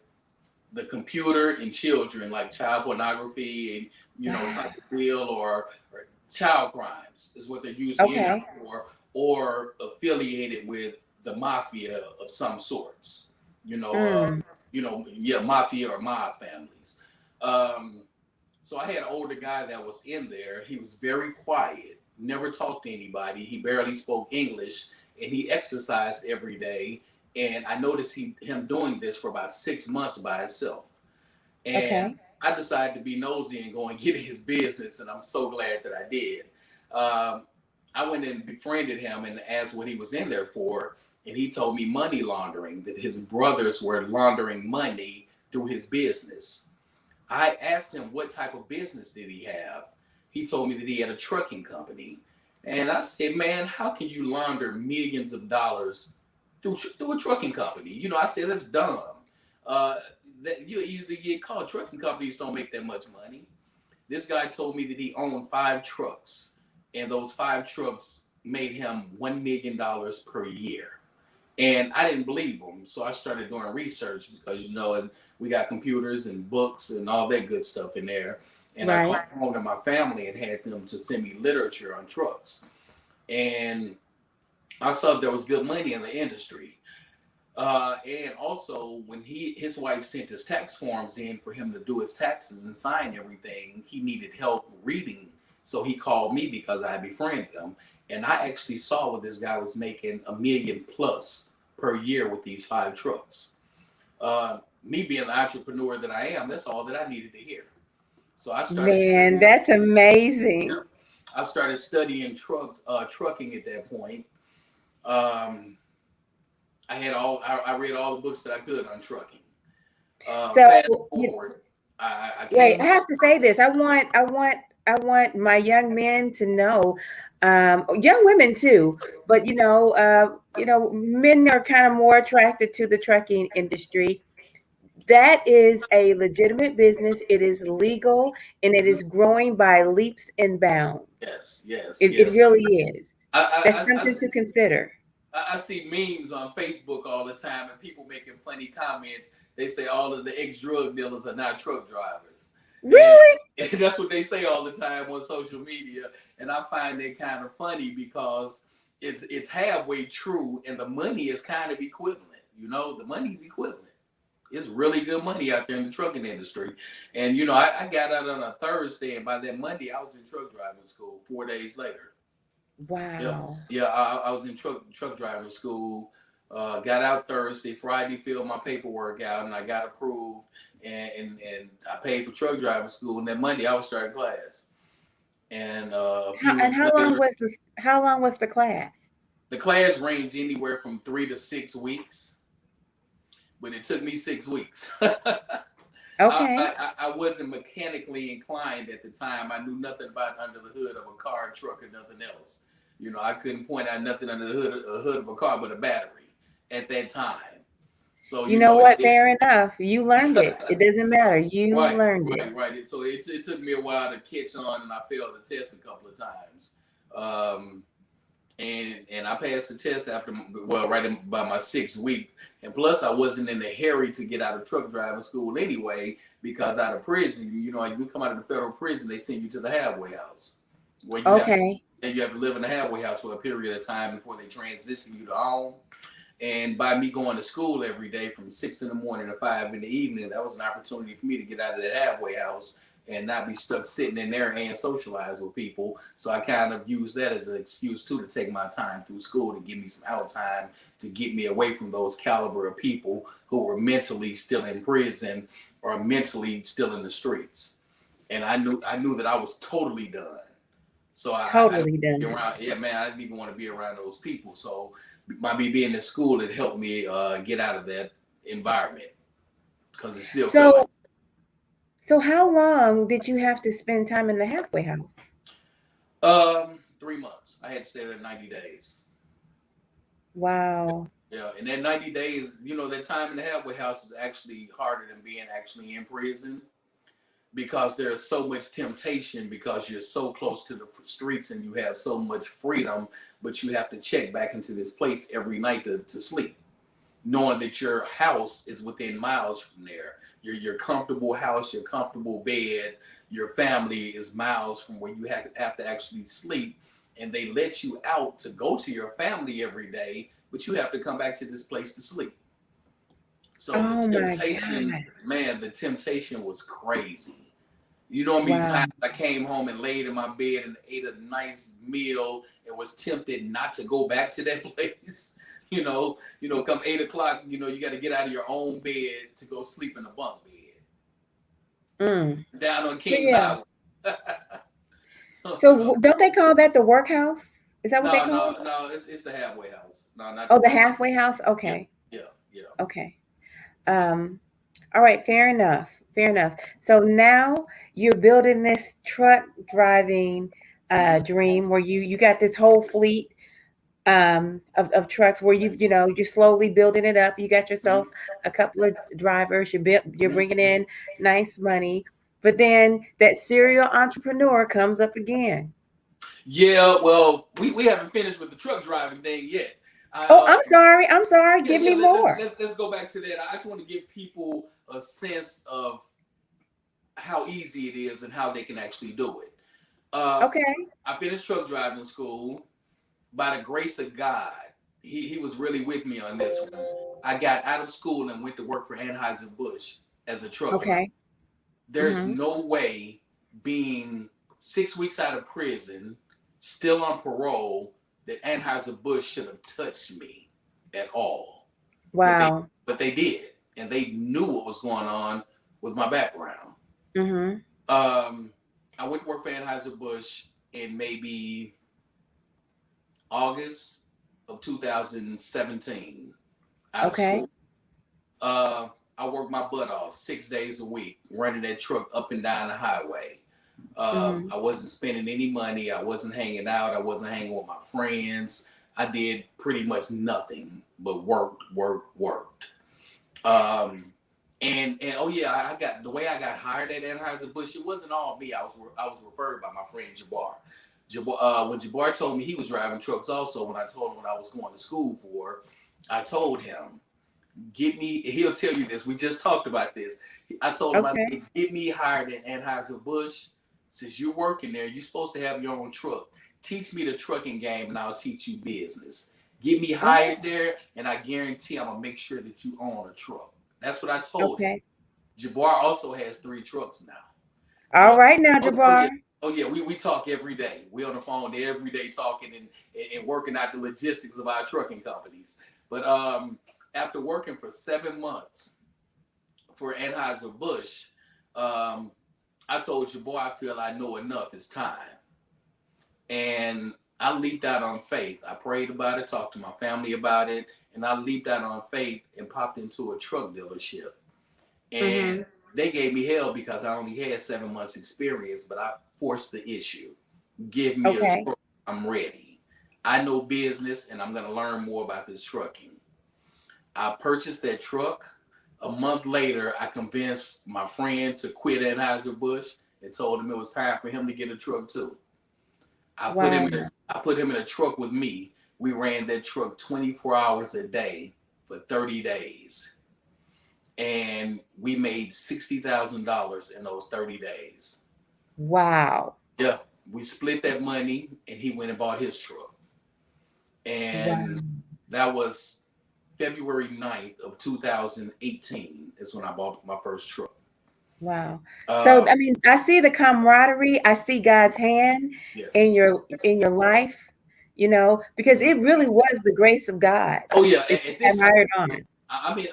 the computer and children, like child pornography and type Ah, of deal, or child crimes is what they're usually in there okay. for, or affiliated with the mafia of some sorts. You know, Mm. yeah, mafia or mob families. Um, so I had an older guy that was in there. He was very quiet, never talked to anybody. He barely spoke English, and he exercised every day. And I noticed him doing this for about 6 months by himself. And Okay. I decided to be nosy and go and get in his business, and I'm so glad that I did. Um, I went and befriended him and asked what he was in there for, and he told me money laundering, that his brothers were laundering money through his business. I asked him what type of business did he have. He told me that he had a trucking company. And I said, man, how can you launder millions of dollars through a trucking company? I said, that's dumb. Uh, that you easily get caught. Trucking companies don't make that much money. This guy told me that he owned 5 trucks, and those 5 trucks made him $1 million per year. And I didn't believe him, so I started doing research because we got computers and books and all that good stuff in there. And I called Right. home to my family and had them to send me literature on trucks. And I saw there was good money in the industry. And also, when his wife sent his tax forms in for him to do his taxes and sign everything, he needed help reading. So he called me because I befriended him. And I actually saw what this guy was making a million plus per year with these 5 trucks. Uh, Me being the entrepreneur that I am, that's all that I needed to hear. So I started Man, studying. that's amazing. I started studying trucking at that point. Um, I read all the books that I could on trucking. So, Fast you, forward, I wait, came. I have to say this. I want my young men to know, young women too, but men are kind of more attracted to the trucking industry. That is a legitimate business. It is legal and it Mhm. is growing by leaps and bounds. Yes, yes, It yes. really is. That's I, I, I, something to consider. I see memes on Facebook all the time, and people making funny comments. They say all of the ex-drug dealers are not truck drivers, and, Really? and that's what they say all the time on social media. And I find that kind of funny because it's halfway true, and the money is kind of equivalent. The money's equivalent. It's really good money out there in the trucking industry. And I got out on a Thursday, and by that Monday, I was in truck driving school 4 days later. Yeah, Wow. yeah. I was in truck driving school. Got out Thursday, Friday, filled my paperwork out, and I got approved. And I paid for truck driving school. And then Monday, I was starting class. And a How, few and weeks how long later, was this? How long was the class? the class ranged anywhere from 3 to 6 weeks, but it took me 6 weeks. Okay. I wasn't mechanically inclined at the time. I knew nothing about under the hood of a car, truck, or nothing else. I couldn't point out nothing under the hood of a car but a battery at that time. So You know what? Fair enough. You learned it. It doesn't matter. You right, learned it. right. So it took me a while to catch on, and I failed the test a couple of times. Um, and I passed the test after, well, right by my 6th week. And plus, I wasn't in a hurry to get out of truck driving school anyway, because out of prison, you come out of the federal prison, they send you to the halfway house, where Okay. you have to live in the halfway house for a period of time before they transition you to home. And by me going to school every day from 6 in the morning to 5 in the evening, that was an opportunity for me to get out of that halfway house and not be stuck sitting in there and socialize with people. So I kind of use that as an excuse too to take my time through school to give me some out time to get me away from those caliber of people who were mentally still in prison or mentally still in the streets. And I knew that I was totally done. So I didn't Totally be done. around. Yeah, man, I didn't even want to be around those people. So by me being in school, it helped me get out of that environment because it still felt like So, so how long did you have to spend time in the halfway house? 3 months. I had to stay there 90 days. Wow. Yeah, and that 90 days, that time in the halfway house is actually harder than being actually in prison because there's so much temptation because you're so close to the streets and you have so much freedom, but you have to check back into this place every night to sleep, knowing that your house is within miles from there. Your comfortable house, your comfortable bed, your family is miles from where you have to actually sleep. And they let you out to go to your family every day, but you have to come back to this place to sleep. So the Oh my temptation, God. man, the temptation was crazy. You know how many Wow. times I came home and laid in my bed and ate a nice meal and was tempted not to go back to that place. Come 8 o'clock, you got to get out of your own bed to go sleep in a bunk Mm. bed down on So Kings yeah. Highway. So, So don't they call that the workhouse? Is that what they no, call no, it? no, it's the halfway house. No, not the Oh, the work. halfway house? Yeah, Okay. yeah, yeah. Okay. Um, all right, fair enough. Fair enough. So now you're building this truck driving Mm-hmm. dream where you got this whole fleet of trucks where you're slowly building it up. You got yourself a couple of drivers, you're Mm-hmm. bringing in nice money, but then that serial entrepreneur comes up again. Yeah, well, we haven't finished with the truck driving thing yet. I Oh, I'm sorry, Yeah, give yeah. me Let's more. let's let's go back to that. I just want to give people a sense of how easy it is and how they can actually do it. Uh, Okay. I finished truck driving school by the grace of God. He was really with me on this one. I got out of school and went to work for Anheuser-Busch as a truck driver. Okay. There's Hmm. no way being 6 weeks out of prison, still on parole, that Anheuser-Busch should have touched me at all. But they Wow. but they did. And they knew what was going on with my background. Hmm. Um, I went to work for Anheuser-Busch in maybe August of 2017 out of Okay. school. Uh, I worked my butt off 6 days a week, running that truck up and down the highway. Hmm. I wasn't spending any money. I wasn't hanging out. I wasn't hanging with my friends. I did pretty much nothing but worked, worked, worked. Um, and oh yeah, I got the way I got hired at Anheuser Busch. It wasn't all me. I was referred by my friend Jabbar. When Jabbar told me he was driving trucks, also when I told him what I was going to school for, I told him, "Get me." He'll tell you this. We just talked about this. I told him, I Okay. said, "Get me hired at Anheuser Busch. Since you're working there, you're supposed to have your own truck. Teach me the trucking game, and I'll teach you business. Get me Oh, hired there, and I guarantee I'm gonna make sure that you own a truck." That's what I told him. okay. Jabbar also has 3 trucks now. All Uh, right now, oh yeah, Jabbar. we talk every day. We on the phone every day talking and working out the logistics of our trucking companies. But after working for 7 months for Anheuser Busch, um, I told Jabbar I feel I know enough. It's time, and I leaped out on faith. I prayed about it, talked to my family about it, and I leaped out on faith and popped into a truck dealership. And Hmm. they gave me hell because I only had 7 months experience, but I forced the issue. Give me a Okay. truck. I'm ready. I know business and I'm going to learn more about this trucking. I purchased that truck. A month later, I convinced my friend to quit Anheuser-Busch and told him it was time for him to get a truck too. Wow. I put him in a truck with me. We ran that truck 24 hours a day for 30 days. And we made $60,000 in those 30 days. Wow. Yeah, we split that money, and he went and bought his truck. Wow. And that was February 9th of 2018 is when I bought my first truck. Wow. So Uh, I mean, I see the camaraderie, I see God's hand yes. in your life, because Mhm. it really was the grace of God Oh yeah. that At you this admired point, on.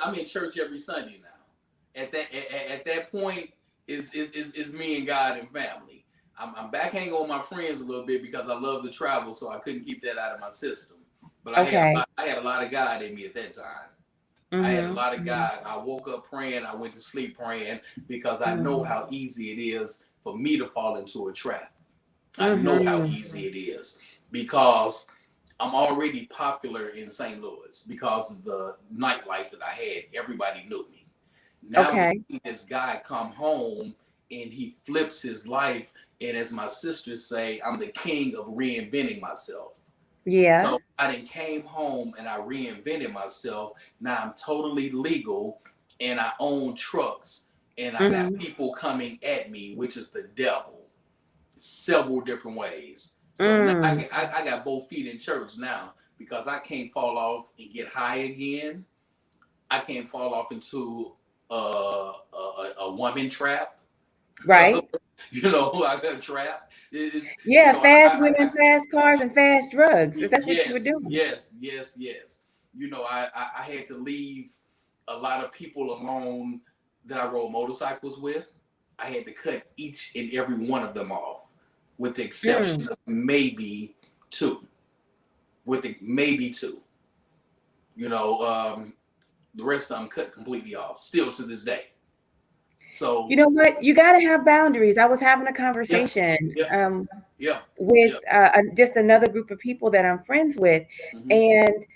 I'm in church every Sunday now. At that point is me and God and family. I'm back hanging on my friends a little bit because I love to travel, so I couldn't keep that out of my system. But Okay. I had a lot of God in me at that time. I had a Mm-hmm. lot of Mm-hmm. God. I woke up praying. I went to sleep praying because I know Mm-hmm. how easy it is for me to fall into a trap. I know how Mm-hmm. easy it is because I'm already popular in St. Louis because of the nightlife that I had. Everybody knew me. Now to Okay. see this guy come home and he flips his life, and as my sisters say, I'm the king of reinventing myself. Yeah. So I then came home and I reinvented myself. Now I'm totally legal and I own trucks and I got Mm-hmm. people coming at me, which is the devil, several different ways. So now Mm. I got both feet in church now because I can't fall off and get high again. I can't fall off into a woman trap. Right. I got a trap. It's, Yeah, fast women, fast cars, and fast drugs. That's what you were Yes, doing. yes, yes, yes. I had to leave a lot of people alone that I rode motorcycles with. I had to cut each and every one of them off, with the exception Mm. of maybe two. With the maybe two, you know, the rest of them cut completely off. Still to this day. You So know what? You got to have boundaries. I was having a yeah, conversation yeah, yeah, with yeah. just another group of people that I'm friends with. Hmm. And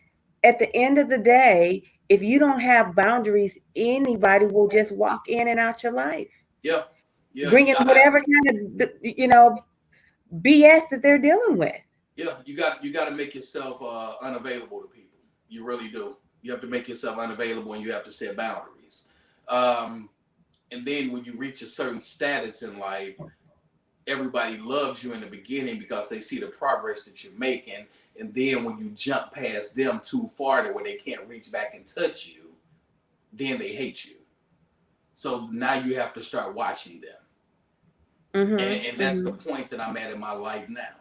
at the end of the day, if you don't have boundaries, anybody will just walk in and out your life, Yeah, yeah. bringing whatever kind of, BS that they're dealing with. Yeah, you got to make yourself unavailable to people. You really do. You have to make yourself unavailable, and you have to set boundaries. Um, and then when you reach a certain status in life, everybody loves you in the beginning because they see the progress that you're making. And then when you jump past them too far to where they can't reach back and touch you, then they hate you. So now you have to start watching them. Mm-hmm. And that's the Mm-hmm. point that I'm at in my life now,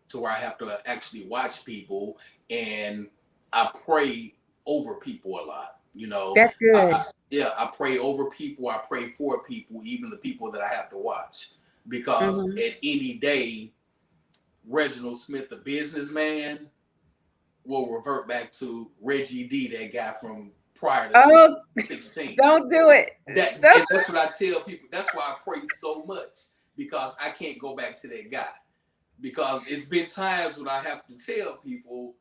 to where I have to actually watch people, and I pray over people a lot. That's good. Yeah, I pray over people. I pray for people, even the people that I have to watch, because Mm-hmm. at any day, Reginald Smith, the businessman, will revert back to Reggie D, that guy from prior to Oh, 2016. don't do it. And Don't. that's what I tell people. That's why I pray so much, because I can't go back to that guy. Because it's been times when I have to tell people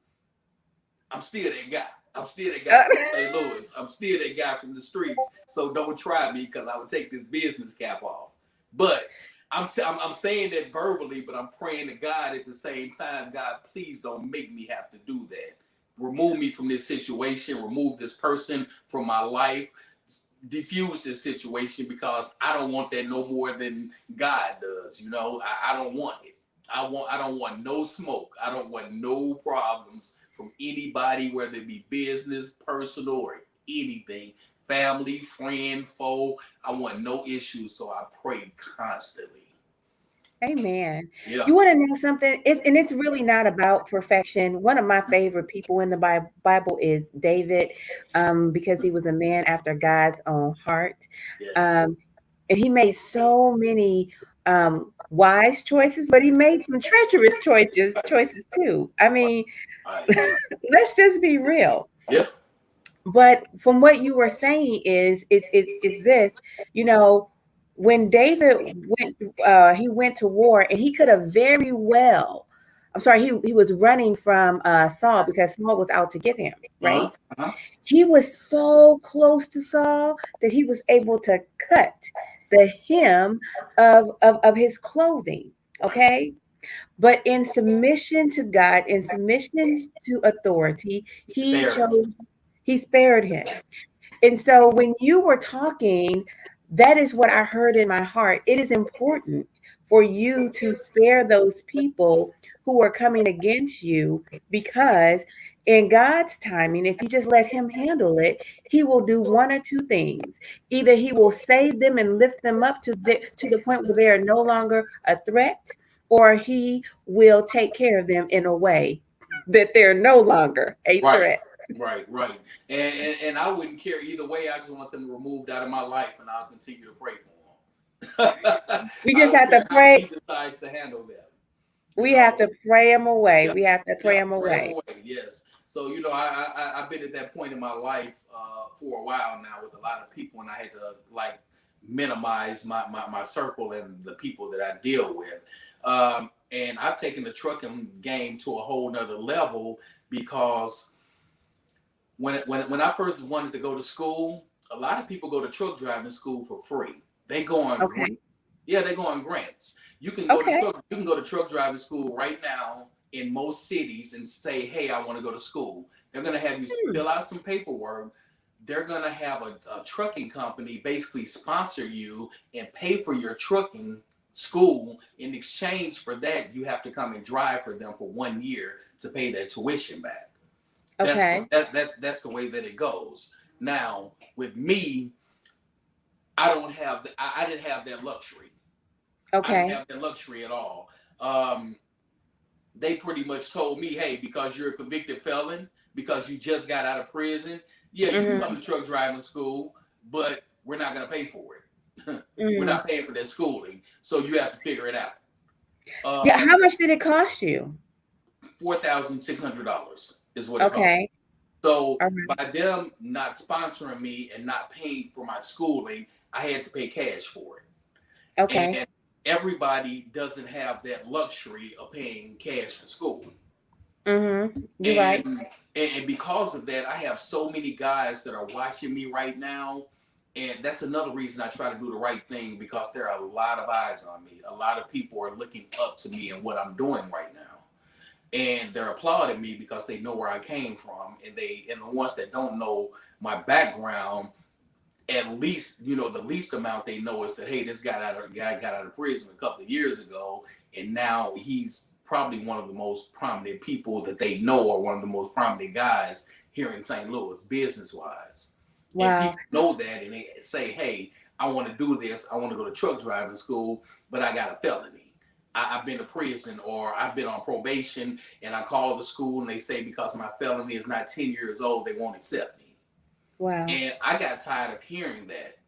I'm still that guy. I'm still that guy from St. Louis. I'm still that guy from the streets. So don't try me, because I would take this business cap off. But I'm saying that verbally, but I'm praying to God at the same time. God, please don't make me have to do that. Remove me from this situation. Remove this person from my life. Diffuse this situation, because I don't want that no more than God does. I don't want it. I don't want no smoke. I don't want no problems from anybody, whether it be business, personal, or anything. Family, friend, foe. I want no issues, so I pray constantly. Amen. Yeah. You want to know something? And it's really not about perfection. One of my favorite people in the Bible is David, because he was a man after God's own heart. Yes. Um, and he made so many wise choices, but he made some treacherous choices too. I mean, Right. let's just be real. Yeah. But from what you were saying is this, you know, when David he went to war, and he could have very well, I'm sorry, he was running from Saul because Saul was out to get him, Uh huh. right? Uh huh. He was so close to Saul that he was able to cut the hem of his clothing. Right. Okay. But in submission to God, in submission to authority, he Spare me. chose, he spared him. And so when you were talking, that is what I heard in my heart. It is important for you to spare those people who are coming against you, because in God's timing, if you just let him handle it, he will do one or two things. Either he will save them and lift them up to the point where they are no longer a threat, or he will take care of them in a way that they're no longer a Right. threat. Right. And I wouldn't care either way. I just want them removed out of my life, and I'll continue to pray for them. We I just don't have to care how pray. he decides to handle them. You We have know, to pray them away. yeah, We have to pray yeah, them pray them away. away. Yes. So I've been at that point in my life for a while now with a lot of people, and I had to like minimize my circle and the people that I deal with. And I've taken the trucking game to a whole nother level because when I first wanted to go to school, a lot of people go to truck driving school for free. They go on grants. Okay. Yeah, they go on grants. Okay. You can go to truck driving school right now in most cities and say, "Hey, I want to go to school." They're gonna have you Hmm. fill out some paperwork. They're gonna have a trucking company basically sponsor you and pay for your trucking school. In exchange for that, you have to come and drive for them for 1 year to pay that tuition back. Okay. That's the way that it goes. Now with me, I didn't have that luxury. I didn't Okay. have that luxury at all. Um, they pretty much told me, hey, because you're a convicted felon, because you just got out of prison, yeah, you can Hmm. come to truck driving school, but we're not going to pay for it. We're Hmm. not paying for that schooling, so you have to figure it out. Yeah. Um, How much did it cost you? $4,600 is what it cost. Okay. So All right. by them not sponsoring me and not paying for my schooling, I had to pay cash for it. Okay. And everybody doesn't have that luxury of paying cash for school. You're right. And and because of that, I have so many guys that are watching me right now. And that's another reason I try to do the right thing, because there are a lot of eyes on me. A lot of people are looking up to me and what I'm doing right now. And they're applauding me because they know where I came from. And the ones that don't know my background, at least the least amount they know is that, hey, this guy got out of prison a couple of years ago, and now he's probably one of the most prominent people that they know, or one of the most prominent guys here in St. Louis, business wise. And Wow. people know that, and they say, hey, I want to do this. I want to go to truck driving school, but I got a felony. I've been to prison, or I've been on probation, and I call the school and they say because my felony is not 10 years old, they won't accept me. Wow. And I got tired of hearing that.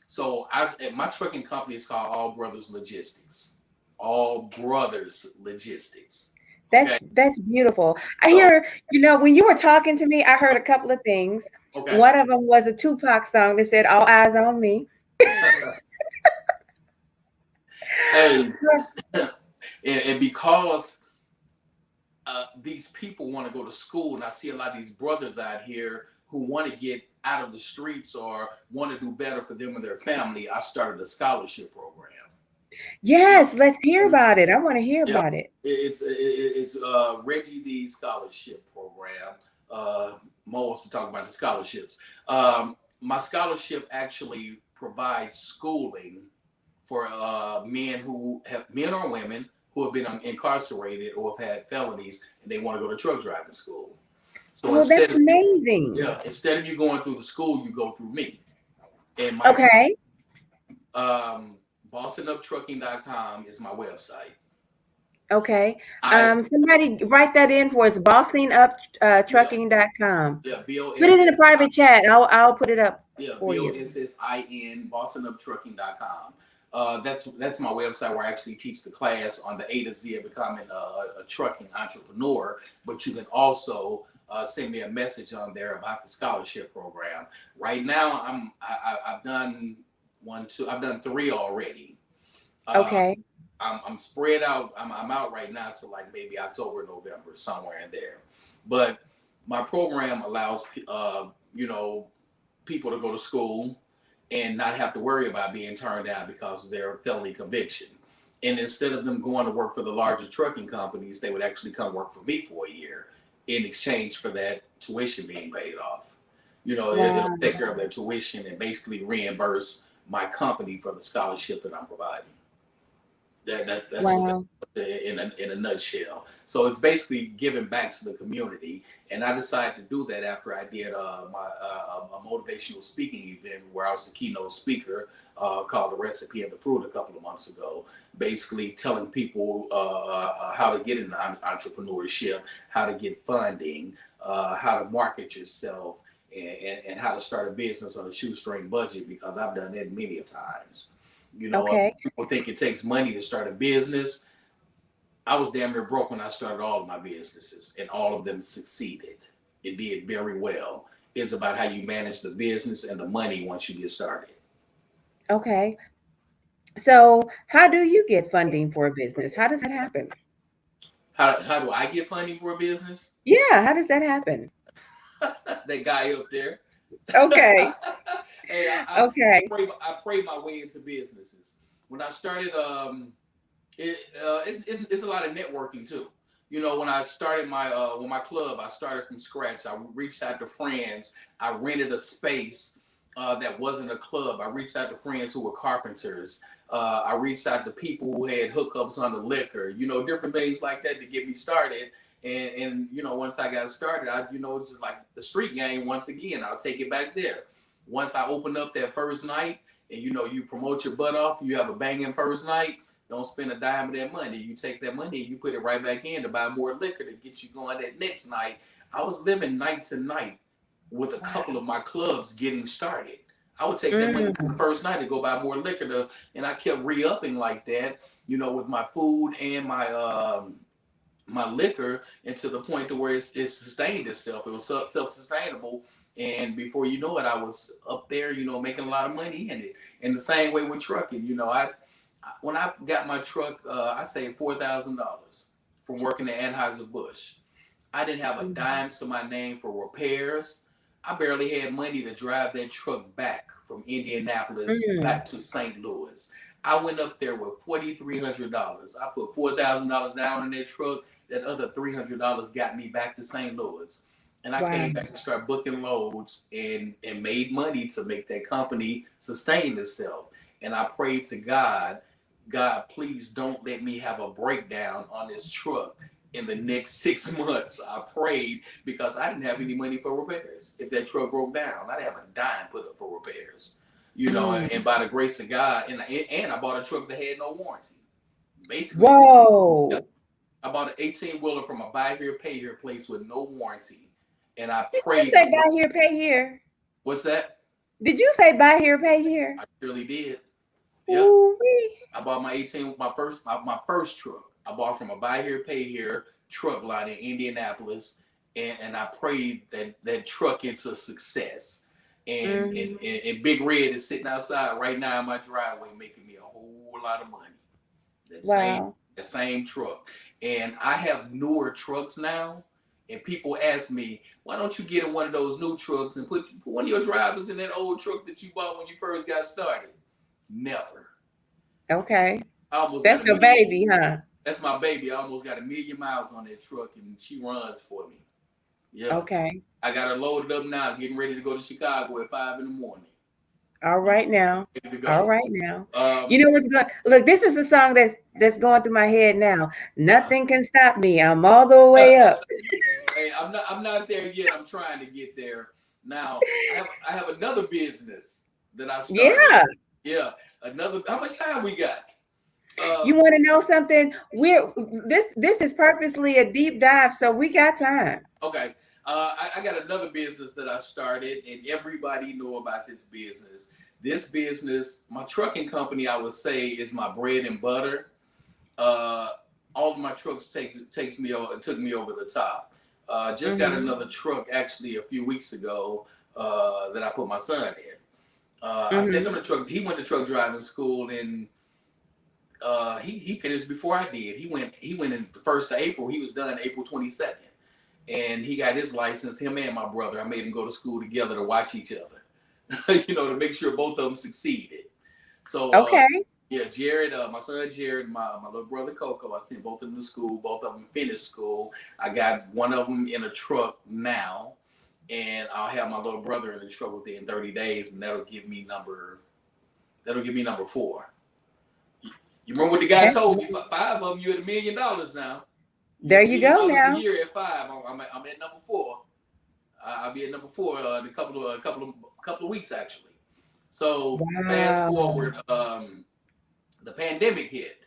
So my trucking company is called All Brothers Logistics. All Brothers Logistics. Okay. That's beautiful. I So hear, when you were talking to me, I heard a couple of things. okay. One of them was a Tupac song that said "All eyes on me." Hey, and because these people want to go to school, and I see a lot of these brothers out here who want to get out of the streets or want to do better for them and their family, I started a scholarship program. Yes, let's hear about it. I want to hear Yeah, about it. it's Reggie D scholarship program. Mo wants to talk about the scholarships. My scholarship actually provides schooling for men or women who have been incarcerated or have had felonies and they want to go to truck driving school. So Oh, that's amazing. instead of you going through the school, you go through me. And my Okay. bossinguptrucking.com is my website. Okay. I Somebody write that in for us. Bossing up Yeah, trucking.com. yeah, Put it in the BOSS. private chat. I'll put it up Yeah, for you. BOSSIN, bossinguptrucking.com. That's my website where I actually teach the class on the A to Z of becoming a trucking entrepreneur. But you can also send me a message on there about the scholarship program. Right now, I've done one, two, I've done three already. Uh, Okay. I'm spread out. I'm out right now to like maybe October, November, somewhere in there. But my program allows you know people to go to school and not have to worry about being turned down because of their felony conviction. And instead of them going to work for the larger trucking companies, they would actually come work for me for a year in exchange for that tuition being paid off. It'll Wow. take care of their tuition and basically reimburse my company for the scholarship that I'm providing. That's what Wow. in a nutshell. So it's basically giving back to the community, and I decided to do that after I did my a motivational speaking event where I was the keynote speaker called "The Recipe of the Fruit" a couple of months ago. Basically, telling people how to get into entrepreneurship, how to get funding, how to market yourself, and how to start a business on a shoestring budget. Because I've done that many of times. Okay. People think it takes money to start a business. I was damn near broke when I started all of my businesses, and all of them succeeded. It did very well. It's about how you manage the business and the money once you get started. Okay. So, how do you get funding for a business? How does that happen? How do I get funding for a business? Yeah, how does that happen? That guy up there. Okay. Hey, Okay. I pray my way into businesses. When I started, it's a lot of networking too. When I started my club, I started from scratch. I reached out to friends. I rented a space that wasn't a club. I reached out to friends who were carpenters. I reached out to people who had hookups on the liquor. Different things like that to get me started. And once I got started, it's just like the street game. Once again, I'll take it back there. Once I opened up that first night, and you promote your butt off, you have a banging first night. Don't spend a dime of that money. You take that money and you put it right back in to buy more liquor to get you going that next night. I was living night to night with a couple of my clubs getting started. I would take that money from the Mm, first night to go buy more liquor and I kept re-upping like that, with my food and my liquor, and to the point to where it sustained itself. It was self-sustainable, and before you know it, I was up there, making a lot of money in it. And the same way with trucking, I when I got my truck, I saved $4,000 from working at Anheuser Busch. I didn't have a mm, dime to my name for repairs. I barely had money to drive that truck back from Indianapolis mm. back to St. Louis. I went up there with $4,300. I put $4,000 down in that truck. That other $300 got me back to St. Louis. And I Wow. came back and started booking loads and made money to make that company sustain itself. And I prayed to God, God, please don't let me have a breakdown on this truck in the next 6 months. I prayed because I didn't have any money for repairs. If that truck broke down, I didn't have a dime put up for repairs. Mm. And by the grace of God, and I bought a truck that had no warranty. Basically, Whoa. I bought an 18 wheeler from a buy here, pay here place with no warranty. And I Did you prayed say my buy here, pay here? what's that? Did you say buy here, pay here? I surely did. Yep. Ooh wee. I bought my first truck. I bought from a buy here, pay here truck lot in Indianapolis, and I prayed that truck into success. And, Mm. and and Big Red is sitting outside right now in my driveway, making me a whole lot of money. That same Wow. that same truck, and I have newer trucks now. And people ask me, why don't you get in one of those new trucks and put one of your drivers in that old truck that you bought when you first got started? Never. Okay. I almost That's got a your million. baby, huh? That's my baby. I almost got 1,000,000 miles on that truck, and she runs for me. Yeah, Okay. I got her loaded up now, getting ready to go to Chicago at 5 in the morning. All Yeah, right now. ready to All go. right now. Um, You know what's going look, this is a song that's going through my head now. uh, Nothing can stop me. I'm all the way up. hey, I'm not there yet. I'm trying to get there. Now, I have another business that I started. Yeah. Yeah, another. How much time we got? Uh, You want to know something? This is purposely a deep dive, so we got time. Okay. I got another business that I started, and everybody know about this business. This business, my trucking company, I would say, is my bread and butter. Uh, all of my trucks took me over the top. Just got Mm-hmm. another truck actually a few weeks ago that I put my son in. I sent him Mm-hmm. a truck. He went to truck driving school, and he finished before I did. He went in the 1st of April. He was done April 22nd, and he got his license. Him and my brother. I made them go to school together to watch each other, to make sure both of them succeeded. So Okay. Yeah, Jared, my son Jared, my little brother Coco. I sent both of them to school. Both of them finished school. I got one of them in a truck now, and I'll have my little brother in the truck within 30 days, and that'll give me number four. You remember what the guy That's told me? nice. Five of them, you're at $1 million now. You're There at a you million go dollars a now. year at five. I'm at number four. I'll be at number four in a couple of weeks actually. So fast Wow. forward, the pandemic hit.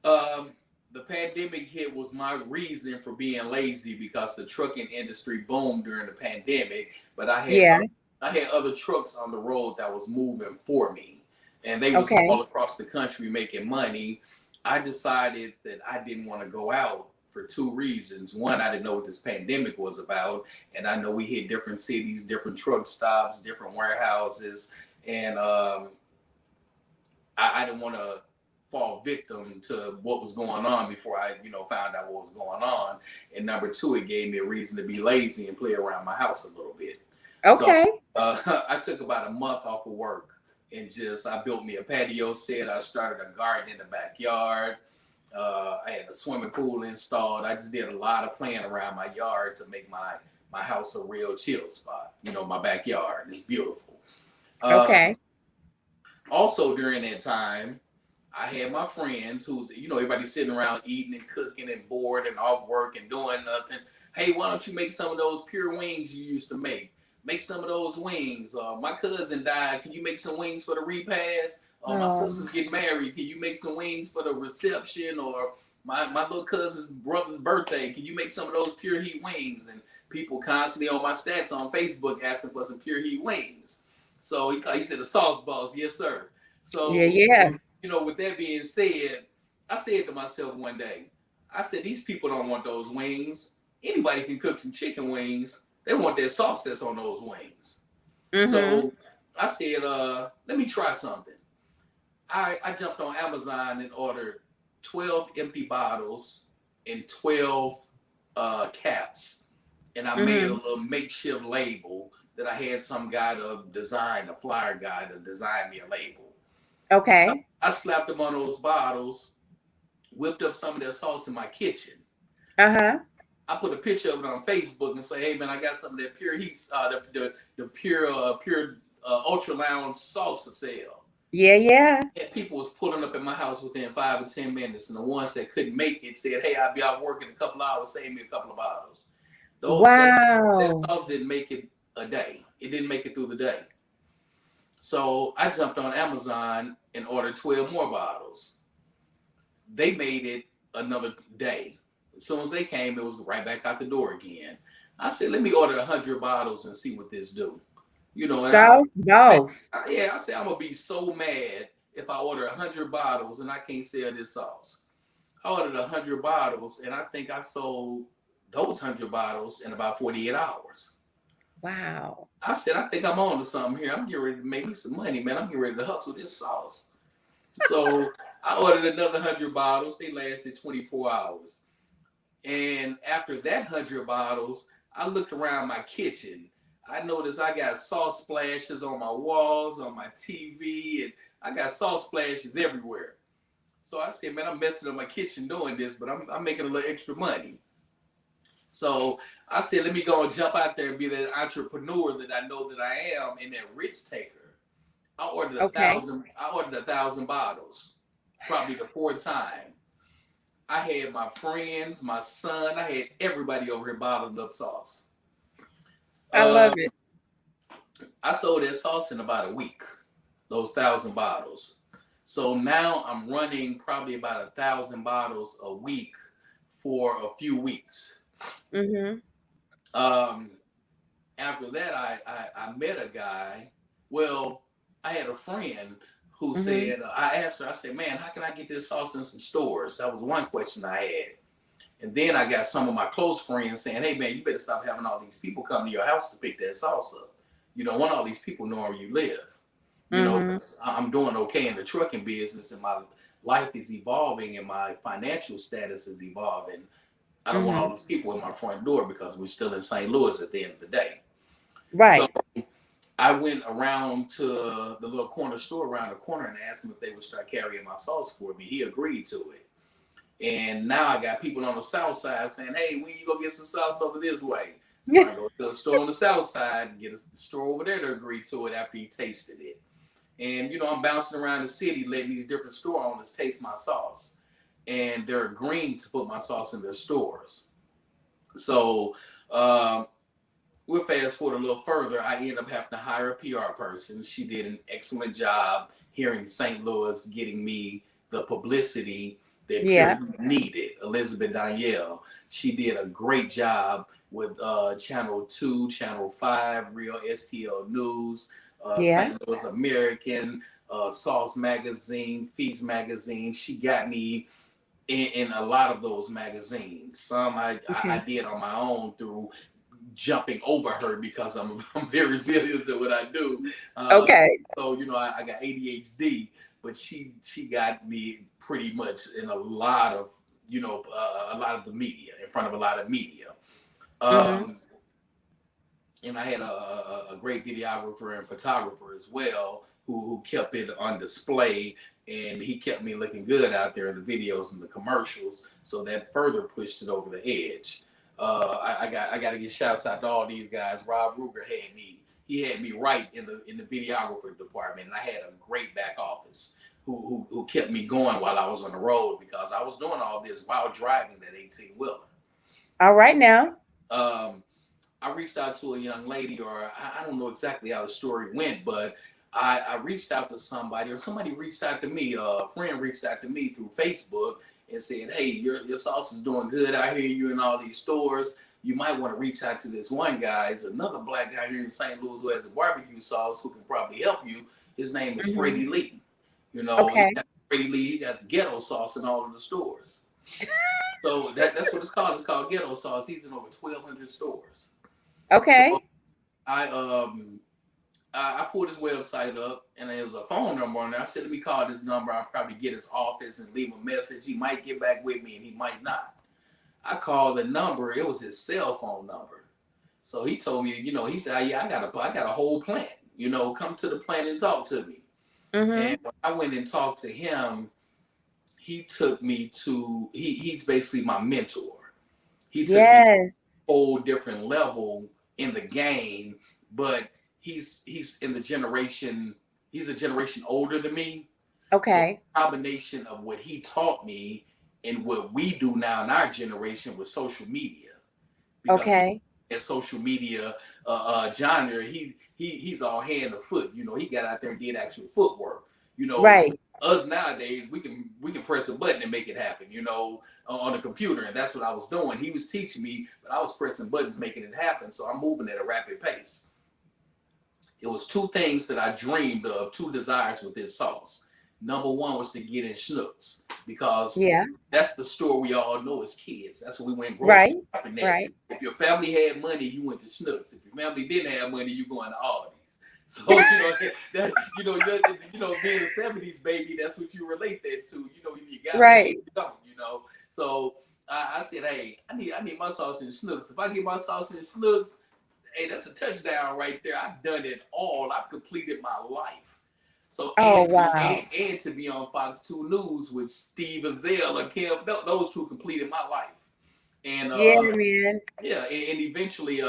Um, the pandemic hit was my reason for being lazy because the trucking industry boomed during the pandemic, but Yeah. I had other trucks on the road that was moving for me, and they was Okay. all across the country making money. I decided that I didn't want to go out for two reasons. One, I didn't know what this pandemic was about, and I know we hit different cities, different truck stops, different warehouses, and I didn't want to fall victim to what was going on before I, found out what was going on. And number two, it gave me a reason to be lazy and play around my house a little bit. So Okay. I took about a month off of work and I built me a patio set. I started a garden in the backyard. I had a swimming pool installed. I just did a lot of playing around my yard to make my house a real chill spot. My backyard is beautiful. Okay. Also during that time, I had my friends who's, everybody sitting around eating and cooking and bored and off work and doing nothing. Hey, why don't you make some of those pure wings you used to make? Make some of those wings. My cousin died. Can you make some wings for the repast? My sister's getting married. Can you make some wings for the reception? Or my little cousin's brother's birthday. Can you make some of those pure heat wings? And people constantly on my stats on Facebook asking for some pure heat wings. So he said the sauce boss, yes sir. Yeah, So yeah. with that being said, I said to myself one day, I said, these people don't want those wings. Anybody can cook some chicken wings. They want that sauce that's on those wings. Mm-hmm. So I said, let me try something. I jumped on Amazon and ordered 12 empty bottles and 12 caps. And I made a Mm-hmm. little makeshift label that I had some guy to design, a flyer guy to design me a label. Okay. I slapped them on those bottles, whipped up some of that sauce in my kitchen. Uh-huh. I put a picture of it on Facebook and say, "Hey man, I got some of that pure heat, the pure ultra lounge sauce for sale." Yeah, yeah. And people was pulling up at my house within 5 or 10 minutes, and the ones that couldn't make it said, "Hey, I'll be out working a couple hours. Save me a couple of bottles." Though that Wow. sauce didn't make it a day. It didn't make it through the day. So I jumped on Amazon and ordered 12 more bottles. They made it another day. As soon as they came, it was right back out the door again. I said, let me order 100 bottles and see what this do. And Sauce man, boss. I said, I'm going to be so mad if I order 100 bottles and I can't sell this sauce. I ordered 100 bottles and I think I sold those 100 bottles in about 48 hours. Wow. I said, I think I'm on to something here. I'm getting ready to make me some money, man. I'm getting ready to hustle this sauce. So I ordered another 100 bottles. They lasted 24 hours. And after that 100 bottles, I looked around my kitchen. I noticed I got sauce splashes on my walls, on my TV, and I got sauce splashes everywhere. So I said, man, I'm messing up my kitchen doing this, but I'm making a little extra money. So I said, let me go and jump out there and be that entrepreneur that I know that I am and that risk taker. I ordered a Okay. thousand. I ordered 1,000 bottles, probably the fourth time. I had my friends, my son, I had everybody over here bottling up sauce. I love Uh, it. I sold that sauce in about a week, those 1,000 bottles. So now I'm running probably about 1,000 bottles a week for a few weeks. Mm-hmm. Um, After that, I met a guy. Well, I had a friend who Mm-hmm. said, I asked her, I said, man, how can I get this sauce in some stores? That was one question I had. And then I got some of my close friends saying, hey, man, you better stop having all these people come to your house to pick that sauce up. You don't want all these people knowing where you live, Mm-hmm. because I'm doing okay in the trucking business and my life is evolving and my financial status is evolving. I don't want Mm-hmm. all these people in my front door because we're still in St. Louis at the end of the day. So Right. I went around to the little corner store around the corner and asked him if they would start carrying my sauce for me. He agreed to it. And now I got people on the south side saying, "Hey, when you go get some sauce over this way?" So I go to the store on the south side and get a store over there to agree to it after he tasted it. And I'm bouncing around the city letting these different store owners taste my sauce. And they're agreeing to put my sauce in their stores. So we'll fast forward a little further. I ended up having to hire a PR person. She did an excellent job here in St. Louis getting me the publicity that Yeah. Period needed. Elizabeth Danielle. She did a great job with Channel 2, Channel 5, Real STL News, Yeah. St. Louis American, Sauce Magazine, Feast Magazine. She got me in a lot of those magazines. Some I Okay. did on my own through jumping over her because I'm very serious at what I do. Uh, Okay. so I got ADHD, but she got me pretty much in a lot of the media, in front of a lot of media. Mm-hmm. Um, and I had a great videographer and photographer as well who kept it on display, and he kept me looking good out there in the videos and the commercials, so that further pushed it over the edge. I got to give shouts out to all these guys. Rob Ruger had me. He had me right in the videographer department, and I had a great back office who kept me going while I was on the road because I was doing all this while driving that 18 wheeler. All right now. Um, I reached out to a young lady, or I don't know exactly how the story went, but I reached out to somebody, or somebody reached out to me. A friend reached out to me through Facebook and said, "Hey, your sauce is doing good. I hear you in all these stores. You might want to reach out to this one guy. It's another black guy here in St. Louis who has a barbecue sauce who can probably help you. His name is Mm-hmm. Freddie Lee. He Okay. got Freddie Lee. He got the ghetto sauce in all of the stores. So that's what it's called. It's called ghetto sauce. He's in over 1,200 stores. So Okay. I I pulled his website up and there was a phone number on there. I said, let me call this number. I'll probably get his office and leave a message. He might get back with me and he might not. I called the number. It was his cell phone number. So he told me, he said, yeah, I got a whole plant. Come to the plant and talk to me. Mm-hmm. And when I went and talked to him, he took me to he's basically my mentor. He took me to Yes. a whole different level in the game, but he's in the generation he's a generation older than me. So Okay. the combination of what he taught me and what we do now in our generation with social media, because he Okay. in social media genre, he's all hand or foot. He got out there and did actual footwork. You know, Right. us nowadays we can press a button and make it happen. On a computer, and that's what I was doing. He was teaching me, but I was pressing buttons, making it happen. So I'm moving at a rapid pace. It was two things that I dreamed of, two desires with this sauce. Number one was to get in Schnucks because Yeah. that's the store we all know as kids. That's what we went grocery Right. shopping at. Right. If your family had money, you went to Schnucks. If your family didn't have money, you going to Aldi's. So being a '70s baby, that's what you relate that to. Either you got money or Right. you don't. So I said, hey, I need my sauce in Schnucks. If I get my sauce in Schnucks, hey, that's a touchdown right there. I've done it all. I've completed my life. So Oh wow. and to be on Fox 2 News with Steve Azell and Kim, those two completed my life. And Yeah, man. yeah, and eventually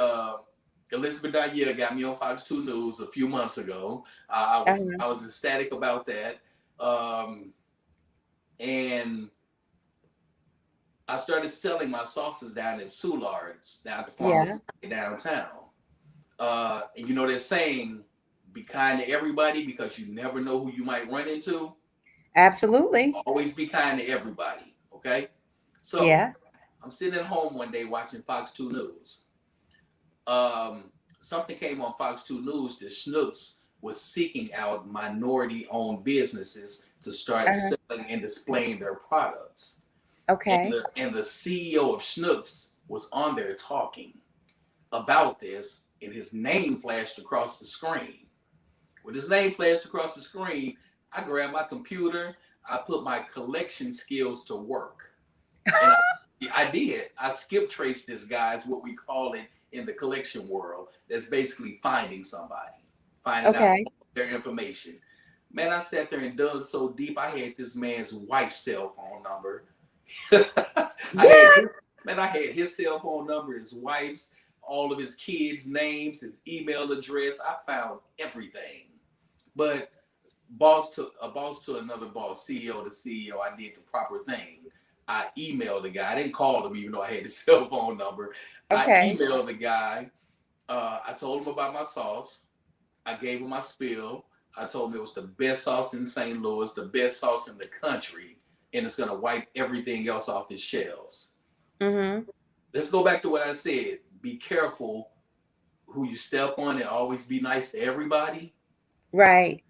Elizabeth Danielle got me on Fox 2 News a few months ago. I was Uh-huh. I was ecstatic about that. And I started selling my sauces down in Soulard's, down at the farmers Yeah. market downtown. And they're saying, be kind to everybody because you never know who you might run into. Absolutely. Always be kind to everybody. Okay. So Yeah. I'm sitting at home one day watching Fox 2 News. Um, Something came on Fox 2 News that Snooks was seeking out minority owned businesses to start Uh-huh. selling and displaying their products. And Okay. the CEO of Snooks was on there talking about this, and his name flashed across the screen. When his name flashed across the screen, I grabbed my computer, I put my collection skills to work. And I did. I skip traced this, guys, what we call it in the collection world. That's basically finding somebody. finding out Okay. their information. Man, I sat there and dug so deep. I had this man's wife's cell phone number. I had What? his cell phone number, his wife's, all of his kids' names, his email address. I found everything. But boss to another boss, CEO to CEO, I did the proper thing. I emailed the guy. I didn't call him even though I had his cell phone number. I Okay. emailed the guy. I told him about my sauce. I gave him my spiel. I told him it was the best sauce in St. Louis, the best sauce in the country, and it's gonna wipe everything else off his shelves. Mm-hmm. Let's go back to what I said. Be careful who you step on and always be nice to everybody. Right.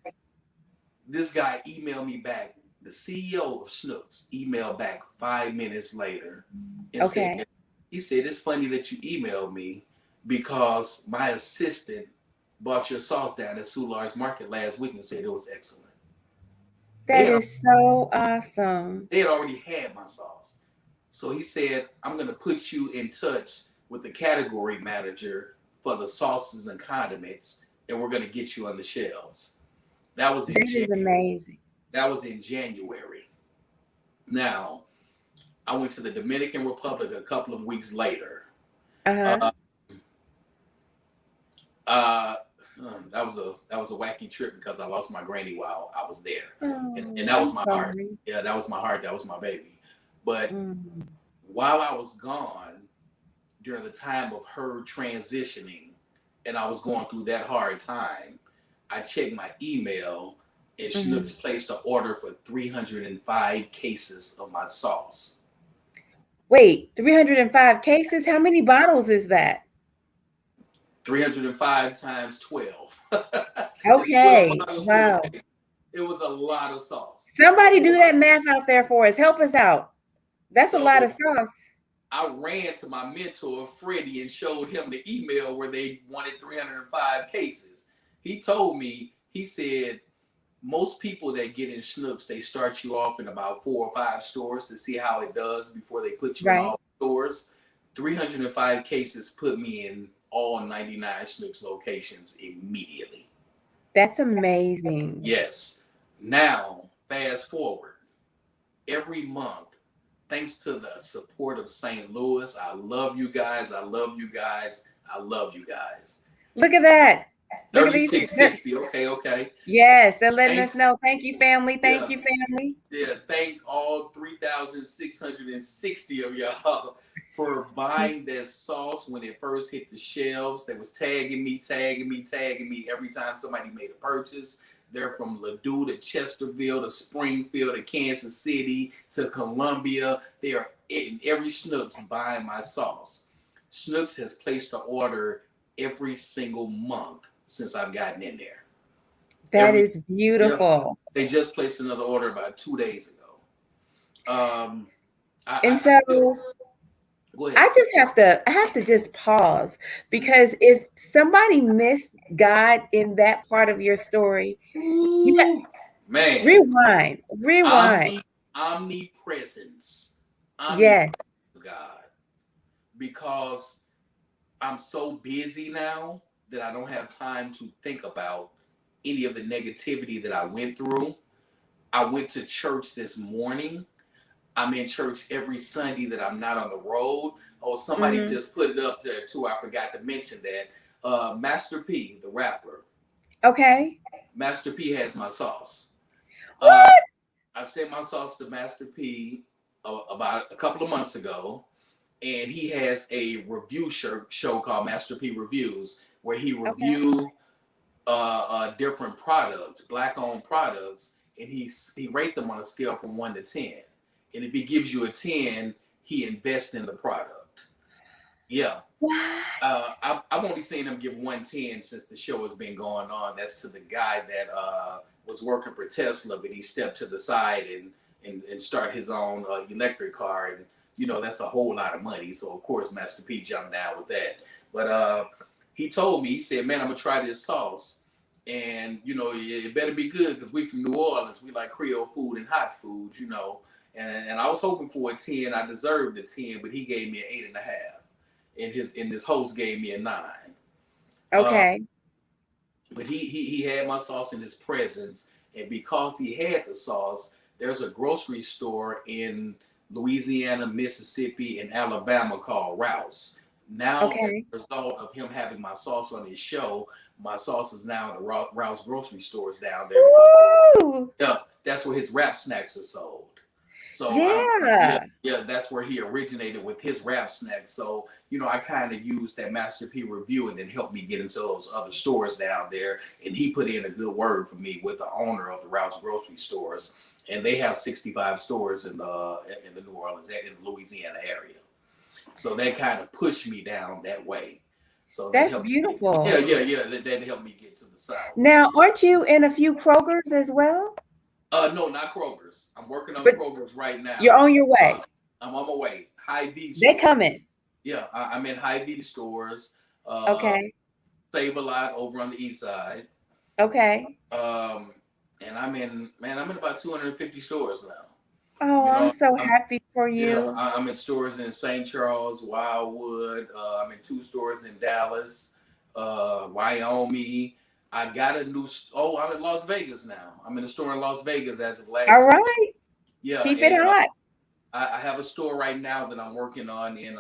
This guy emailed me back. The CEO of Schnucks emailed back 5 minutes later and said, Okay. he said, it's funny that you emailed me because my assistant bought your sauce down at Soular's Market last week and said it was excellent. They That had, is so awesome. they had already had my sauce. So he said, I'm going to put you in touch with the category manager for the sauces and condiments, and we're going to get you on the shelves. That was in That is January. amazing. That was in January. Now, I went to the Dominican Republic a couple of weeks later. Uh-huh. Uh, uh, that was a wacky trip because I lost my granny while I was there, and Oh, that I'm was my heart. sorry. Yeah, that was my heart. That was my baby. But Mm. while I was gone, during the time of her transitioning, and I was going through that hard time, I checked my email, and Mm-hmm. Schnucks placed an order for 305 cases of my sauce. Wait, 305 cases? How many bottles is that? 305 times 12. It's 12 Okay. bottles to a Wow. case. It was a lot of sauce. Somebody A do lot that of sauce. math out there for us. Help us out. That's a lot of So sauce. I ran to my mentor, Freddie, and showed him the email where they wanted 305 cases. He told me, he said, most people that get in Schnucks, they start you off in about 4 or 5 stores to see how it does before they put you in Right. all the stores. 305 cases put me in all 99 Schnucks locations immediately. That's amazing. Yes. Now, fast forward. Every month, thanks to the support of St. Louis, I love you guys. I love you guys. I love you guys. Look at that. Look at these. 3660. Okay, okay. Yes, they're letting us Thanks. know. Thank you, family. Thank Yeah. you, family. Yeah, thank all 3,660 of y'all for buying that sauce when it first hit the shelves. They was tagging me, tagging me, tagging me every time somebody made a purchase. They're from Ladue to Chesterville to Springfield to Kansas City to Columbia. They are in every Schnucks buying my sauce. Schnucks has placed an order every single month since I've gotten in there. That Every is Yep. beautiful. They just placed another order about 2 days ago. Um, And I so go ahead. I have to just pause because if somebody missed God in that part of your story, you got Ooh, man, rewind, rewind. omni omnipresence, omnipresence Yes, of God, because I'm so busy now that I don't have time to think about any of the negativity that I went through. I went to church this morning. I'm in church every Sunday that I'm not on the road. Oh, somebody hmm, just put it up there too. I forgot to mention that. Master P, the rapper, okay. Master P has my sauce. Uh, What? I sent my sauce to Master P about a couple of months ago, and he has a show called Master P Reviews, where he Okay. review different products, black-owned products, and he rate them on a scale from 1 to 10. And if he gives you a 10, he invests in the product. Yeah. What? I've only seen him give 110 since the show has been going on. That's to the guy that was working for Tesla, but he stepped to the side and start his own electric car. And, that's a whole lot of money. So, of course, Master P jumped down with that. But he told me, he said, man, I'm going to try this sauce. And, it better be good because we from New Orleans. We like Creole food and hot food. And I was hoping for a 10. I deserved a 10, but he gave me an 8.5. And this host gave me a 9. Uh, Okay. but he had my sauce in his presence, and because he had the sauce, there's a grocery store in Louisiana, Mississippi, and Alabama called Rouse. Now, as Okay. a result of him having my sauce on his show, my sauce is now in the Rouse grocery stores down there because Ooh. yeah, that's where his wrap snacks are sold. So yeah, Yeah. yeah, that's where he originated with his wrap snacks. So I kind of used that Master P review and then helped me get into those other stores down there. And he put in a good word for me with the owner of the Rouse grocery stores, and they have 65 stores in the New Orleans in the Louisiana area. So that kind of pushed me down that way. So that That's helped me. Yeah, beautiful. yeah, yeah. That helped me get to the South. Now, aren't you in a few Krogers as well? No, not Kroger's. I'm working on But Kroger's right you're now. on your Uh, way. I'm on my way. High V They store. coming. Yeah, I'm in High V stores. Uh, Okay. Save a lot over on the east side. Okay. Um, and I'm in about 250 stores now. Oh, You I'm know, so I'm happy for yeah, you. I'm in stores in St. Charles, Wildwood. I'm in two stores in Dallas, Wyoming. I got a new. Oh, I'm in Las Vegas now. I'm in a store in Las Vegas as of All last week. right. Yeah, Keep it and hot. I have a store right now that I'm working on in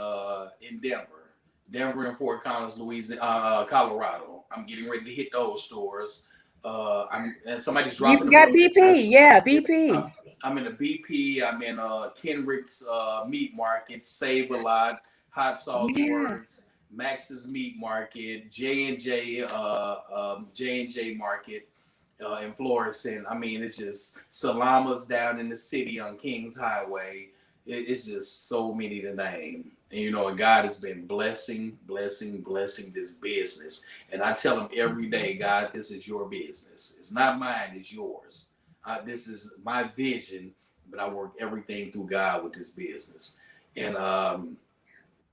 Denver and Fort Collins, Louisiana, Colorado. I'm getting ready to hit those stores. I'm and somebody's You dropping them got off there. BP. Yeah, Yeah, BP. I'm in a BP. I'm in Kenrick's Meat Market, Save a Lot, Hot Sauce Yeah. Works, Max's Meat Market, J and J Market in Florissant. I mean, it's just Salamas down in the city on Kings Highway. It's just so many to name. And and God has been blessing, blessing, blessing this business. And I tell him every day, God, this is your business. It's not mine, it's yours. This is my vision, but I work everything through God with this business. And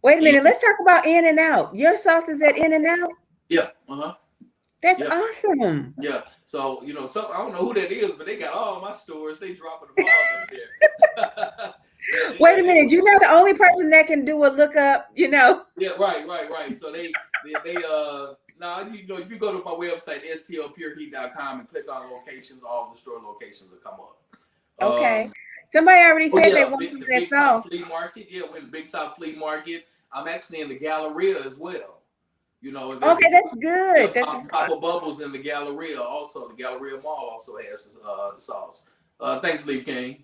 Wait a and, minute. Let's talk about In and Out. Your sauce is at In and Out. yeah, uh-huh. That's Yeah. awesome. Yeah, so so I don't know who that is, but they got all my stores. They dropping the ball up there. yeah, Wait a minute. You're not the only person that can do a lookup. yeah, right. So they now if you go to my website stlpureheat.com and click on locations, all the store locations will come up. Okay. Um, Somebody already oh said they yeah, want some of the that Big Top sauce. Flea Market. Yeah, we're in the Big Top Flea Market. I'm actually in the Galleria as well. There's Okay, that's good. That's Papa Bubbles in the Galleria also. The Galleria Mall also has the sauce. Thanks, Lee King.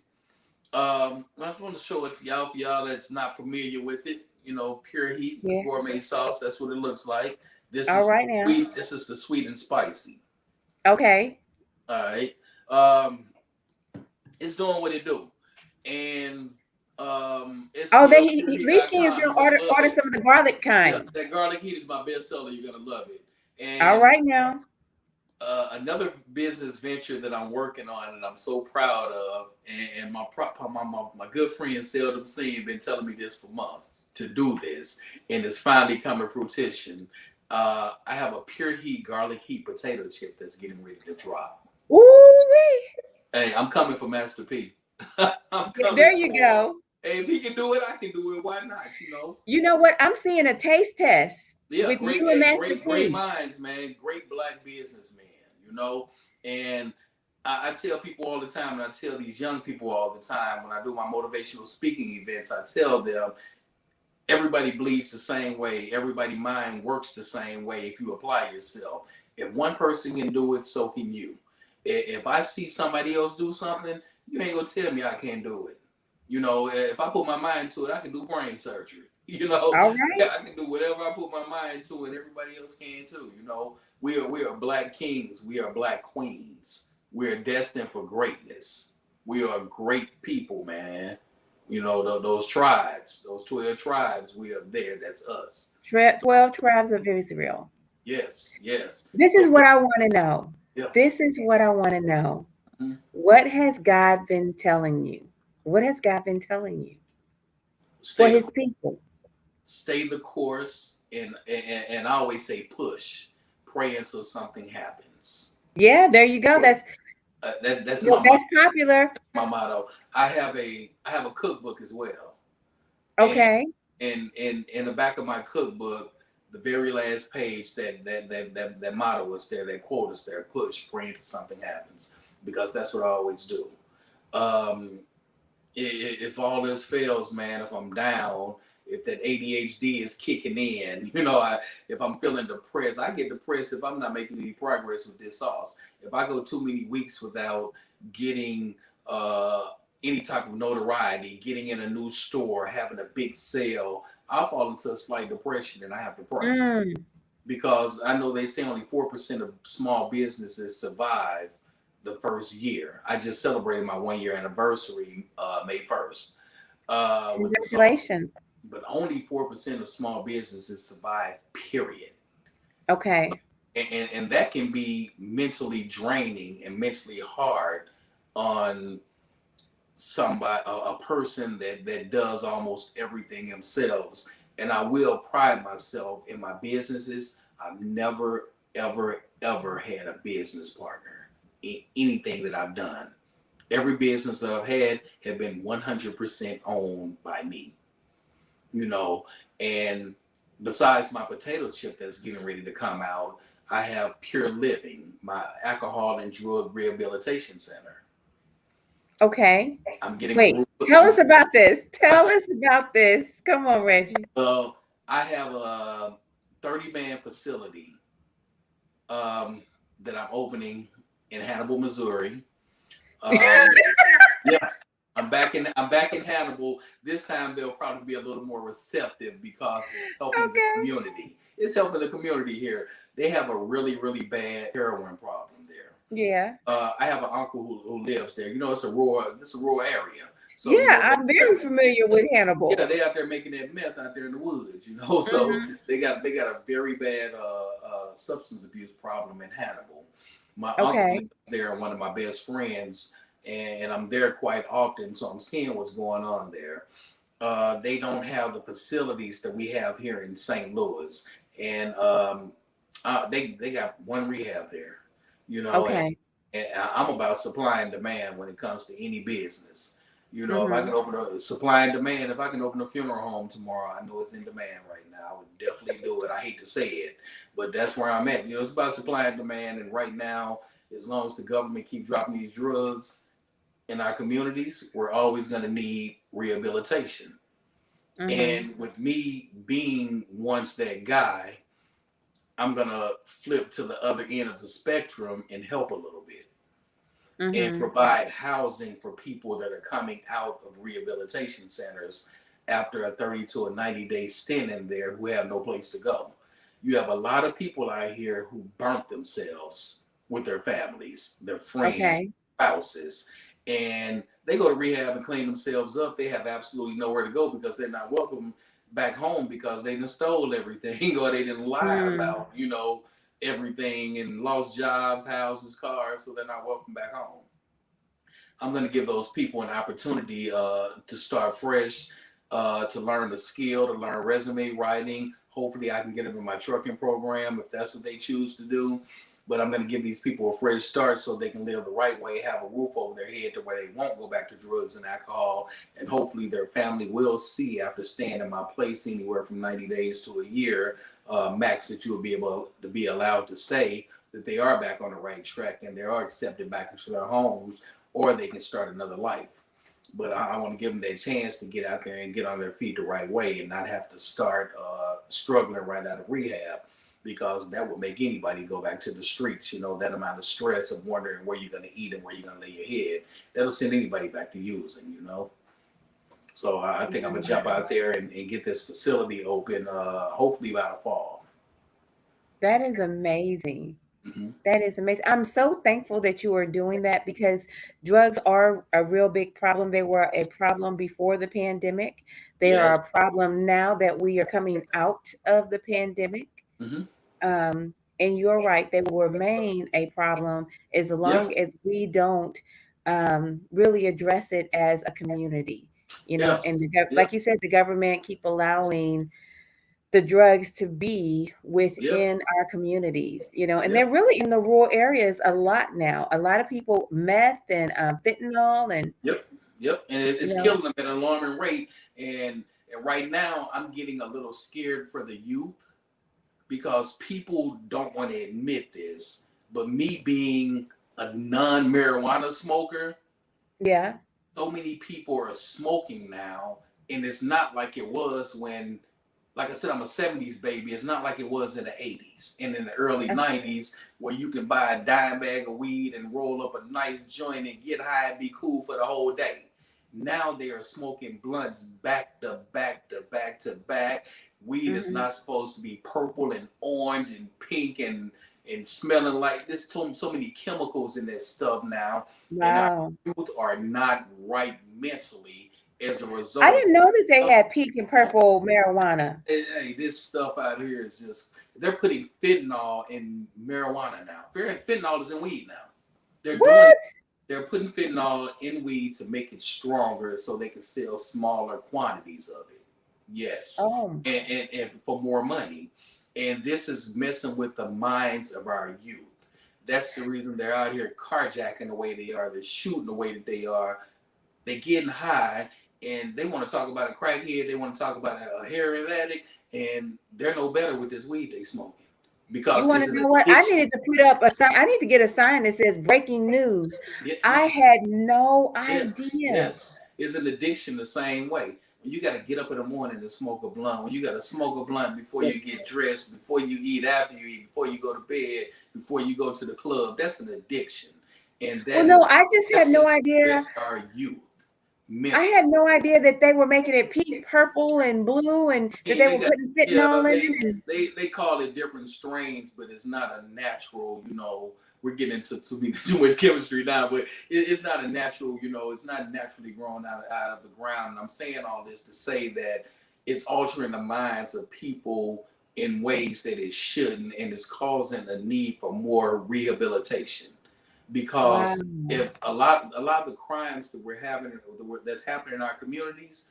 I just want to show it to y'all for y'all that's not familiar with it. Pure Heat yeah. gourmet sauce. That's what it looks like. This All is the right now. sweet. This is the sweet and spicy. Okay. All right. Um, it's doing what it do, and Oh, then Lee King is stlpureheat.com. gonna You're gonna love order it. some of the garlic Yeah, kind. that garlic heat is my best seller. You're gonna love it. All And right now. another business venture that I'm working on and I'm so proud of, and my good friend Seldom Seen been telling me this for months to do this, and it's finally coming fruition. I have a pure heat garlic heat potato chip that's getting ready to drop. Ooh. Hey, I'm coming for Master P. I'm There coming you for him. go. Hey, if he can do it, I can do it. Why not? You know what? I'm seeing a taste test Yeah, with great, you and hey, Master great P. minds, man. Great black businessman, And I tell people all the time, and I tell these young people all the time when I do my motivational speaking events, I tell them everybody bleeds the same way. Everybody mind works the same way if you apply yourself. If one person can do it, so can you. If I see somebody else do something, you ain't gonna tell me I can't do it. If I put my mind to it, I can do brain surgery. All right. I can do whatever I put my mind to, and everybody else can too. We are black kings. We are black queens. We are destined for greatness. We are great people, man. Those tribes, those 12 tribes, we are there. That's us. 12 tribes of Israel. Yes, yes. This is So, what I want to know. yeah. This is what I want to know. Mhm. What has God been telling you? What has God been telling you for Stay the his people? stay the course, and I always say push. Pray until something happens. Yeah, there you go. That's my That's popular. motto. I have a cookbook as well, and Okay. in the back of my cookbook, the very last page, that motto was there, that quote is there: push, pray until something happens, because that's what I always do. Um, if all this fails, man, if I'm down, if that ADHD is kicking in, if I'm feeling depressed, I get depressed if I'm not making any progress with this sauce. If I go too many weeks without getting uh, any type of notoriety, getting in a new store, having a big sale, I'll fall into a slight depression and I have to pray. Mm. Because I know they say only 4% of small businesses survive the first year. I just celebrated my 1 year anniversary May 1st with the song, Congratulations. but only 4% of small businesses survive, period. Okay. And that can be mentally draining and mentally hard on somebody, a person that does almost everything themselves. And I will pride myself in my businesses. I've never, ever, ever had a business partner in anything that I've done. Every business that I've had have been 100% owned by me, you know. And besides my potato chip that's getting ready to come out, I have Pure Living, my alcohol and drug rehabilitation center. Okay. I'm getting a Wait, roof. tell us about this. Tell us about this. Come on, Reggie. I have a 30-man facility um, that I'm opening in Hannibal, Missouri. Um, yeah, I'm back in Hannibal. This time they'll probably be a little more receptive because it's helping the Okay. community. It's helping the community here. They have a really, really bad heroin problem there. Yeah. I have an uncle who lives there. It's a rural area. So Yeah, I'm very familiar with yeah, Hannibal. they out there making that meth out there in the woods. So Hmm. they got a very bad substance abuse problem in Hannibal. My uncle lives Okay. there, and one of my best friends, and I'm there quite often, so I'm seeing what's going on there. They don't have the facilities that we have here in St. Louis, and they got one rehab there, and, Okay. and I'm about supply and demand when it comes to any business. If I Hmm. can open a supply and demand, if I can open a funeral home tomorrow, I know it's in demand right now. I would definitely do it. I hate to say it, but that's where I'm at. It's about supply and demand, and right now, as long as the government keep dropping these drugs in our communities, we're always going to need rehabilitation. Hmm. And with me being once that guy, I'm gonna flip to the other end of the spectrum and help a little bit and Hmm. provide housing for people that are coming out of rehabilitation centers after a 30 to a 90-day stint in there who have no place to go. You have a lot of people out here who burnt themselves with their families, their friends, Okay. spouses, and they go to rehab and clean themselves up. They have absolutely nowhere to go because they're not welcome back home because they done stole everything or they didn't lie Mm. about, everything and lost jobs, houses, cars, so they're not welcome back home. I'm going to give those people an opportunity to start fresh, to learn the skill, to learn resume writing. Hopefully, I can get them in my trucking program if that's what they choose to do. But I'm going to give these people a fresh start so they can live the right way, have a roof over their head to where they won't go back to drugs and alcohol. And hopefully, their family will see after staying in my place anywhere from 90 days to a year, max, that you will be able to be allowed to stay, that they are back on the right track and they are accepted back into their homes, or they can start another life. But I want to give them that chance to get out there and get on their feet the right way and not have to start struggling right out of rehab, because that would make anybody go back to the streets. That amount of stress of wondering where you're going to eat and where you're going to lay your head, that'll send anybody back to using. So I think I'm going to jump out there and get this facility open, hopefully by the fall. That is amazing. Hmm. That is amazing. I'm so thankful that you are doing that because drugs are a real big problem. They were a problem before the pandemic. They are Yes. a problem now that we are coming out of the pandemic. Hmm. And you're right, they will remain a problem as Yeah. long as we don't really address it as a community. Yeah. And Yeah. like you said, the government keep allowing the drugs to be Yeah. within our communities, and Yeah. they're really in the rural areas a lot now. A lot of people, meth and fentanyl, and Yep, yep, and you it's know, killing them at an alarming rate. And right now, I'm getting a little scared for the youth because people don't want to admit this, but me being a non-marijuana smoker, Yeah. so many people are smoking now, and it's not like it was when, like I said, I'm a 70s baby. It's not like it was in the 80s and in the early Okay. 90s where you can buy a dime bag of weed and roll up a nice joint and get high and be cool for the whole day. Now they are smoking blunts back to back to back to back. Weed is Hmm. not supposed to be purple and orange and pink and smelling like there's so many chemicals in this stuff now, and our Wow. youth are not right mentally as a I result of didn't know that they stuff. had pink and purple marijuana. Hey, this stuff out here is just, they're putting fentanyl in marijuana now. Fentanyl is in weed now. They're doing it. What? They're putting fentanyl in weed to make it stronger so they can sell smaller quantities of it. Yes. Oh, And for more money. And this is messing with the minds of our youth. That's the reason they're out here carjacking the way they are. They're shooting the way that they are. They getting high and they want to talk about a crackhead. They want to talk about a heroin addict, and they're no better with this weed they smoking you because want it's to an know what? I addiction. needed to put up a sign. I need to get a sign that says breaking news. Yeah, I man. had no Yes, idea. yes. It's an addiction the same way. When you got to get up in the morning and smoke a blunt, when you got to smoke a blunt before you get dressed, before you eat, after you eat, before you go to bed, before you go to the club, that's an addiction. And Well, that no, is I just had messing no idea. with our youth I mentally. had no idea that they were making it pink, purple, and blue, and that Mean, they they were got, putting yeah, fentanyl in it. And they call it different strains, but it's not a natural. We're getting into too much chemistry now, but it's not a natural. It's not naturally grown out of the ground. And I'm saying all this to say that it's altering the minds of people in ways that it shouldn't, and it's causing a need for more rehabilitation. wow. Because if a lot of the crimes that we're having that's happening in our communities,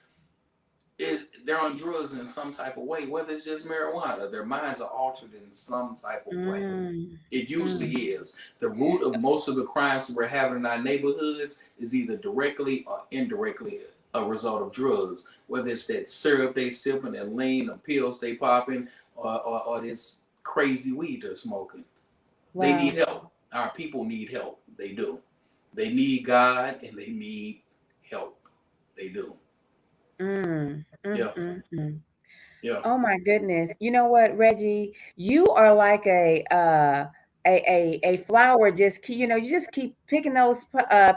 they're on drugs in some type of way, whether it's just marijuana. Their minds are altered in some type of way. Mm, It usually mm. is. The root of most of the crimes that we're having in our neighborhoods is either directly or indirectly a result of drugs, whether it's that syrup they sipping, that lean, the pills they popping, or this crazy weed they're smoking. They need Wow. help. Our people need help. They do. They need God and they need help. They do. Mm, mm, Yeah. mm, mm. Yeah. Oh my goodness. You know what, Reggie? You are like a flower. Just keep, you just keep picking those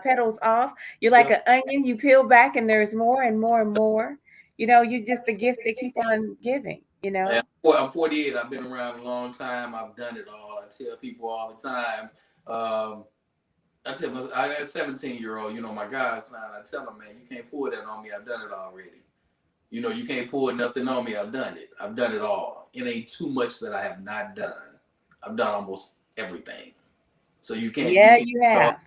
petals off. You're like Yeah. an onion. You peel back, and there's more and more and more. You're just the gift that keep on giving. Yeah, I'm 48. I've been around a long time. I've done it all. I tell people all the time. Um, I got a 17-year-old, my godson. I tell him, man, you can't pull that on me. I've done it already. You can't pull nothing on me. I've done it. I've done it all. It ain't too much that I have not done. I've done almost everything. So you Yeah, can't, you you know, have.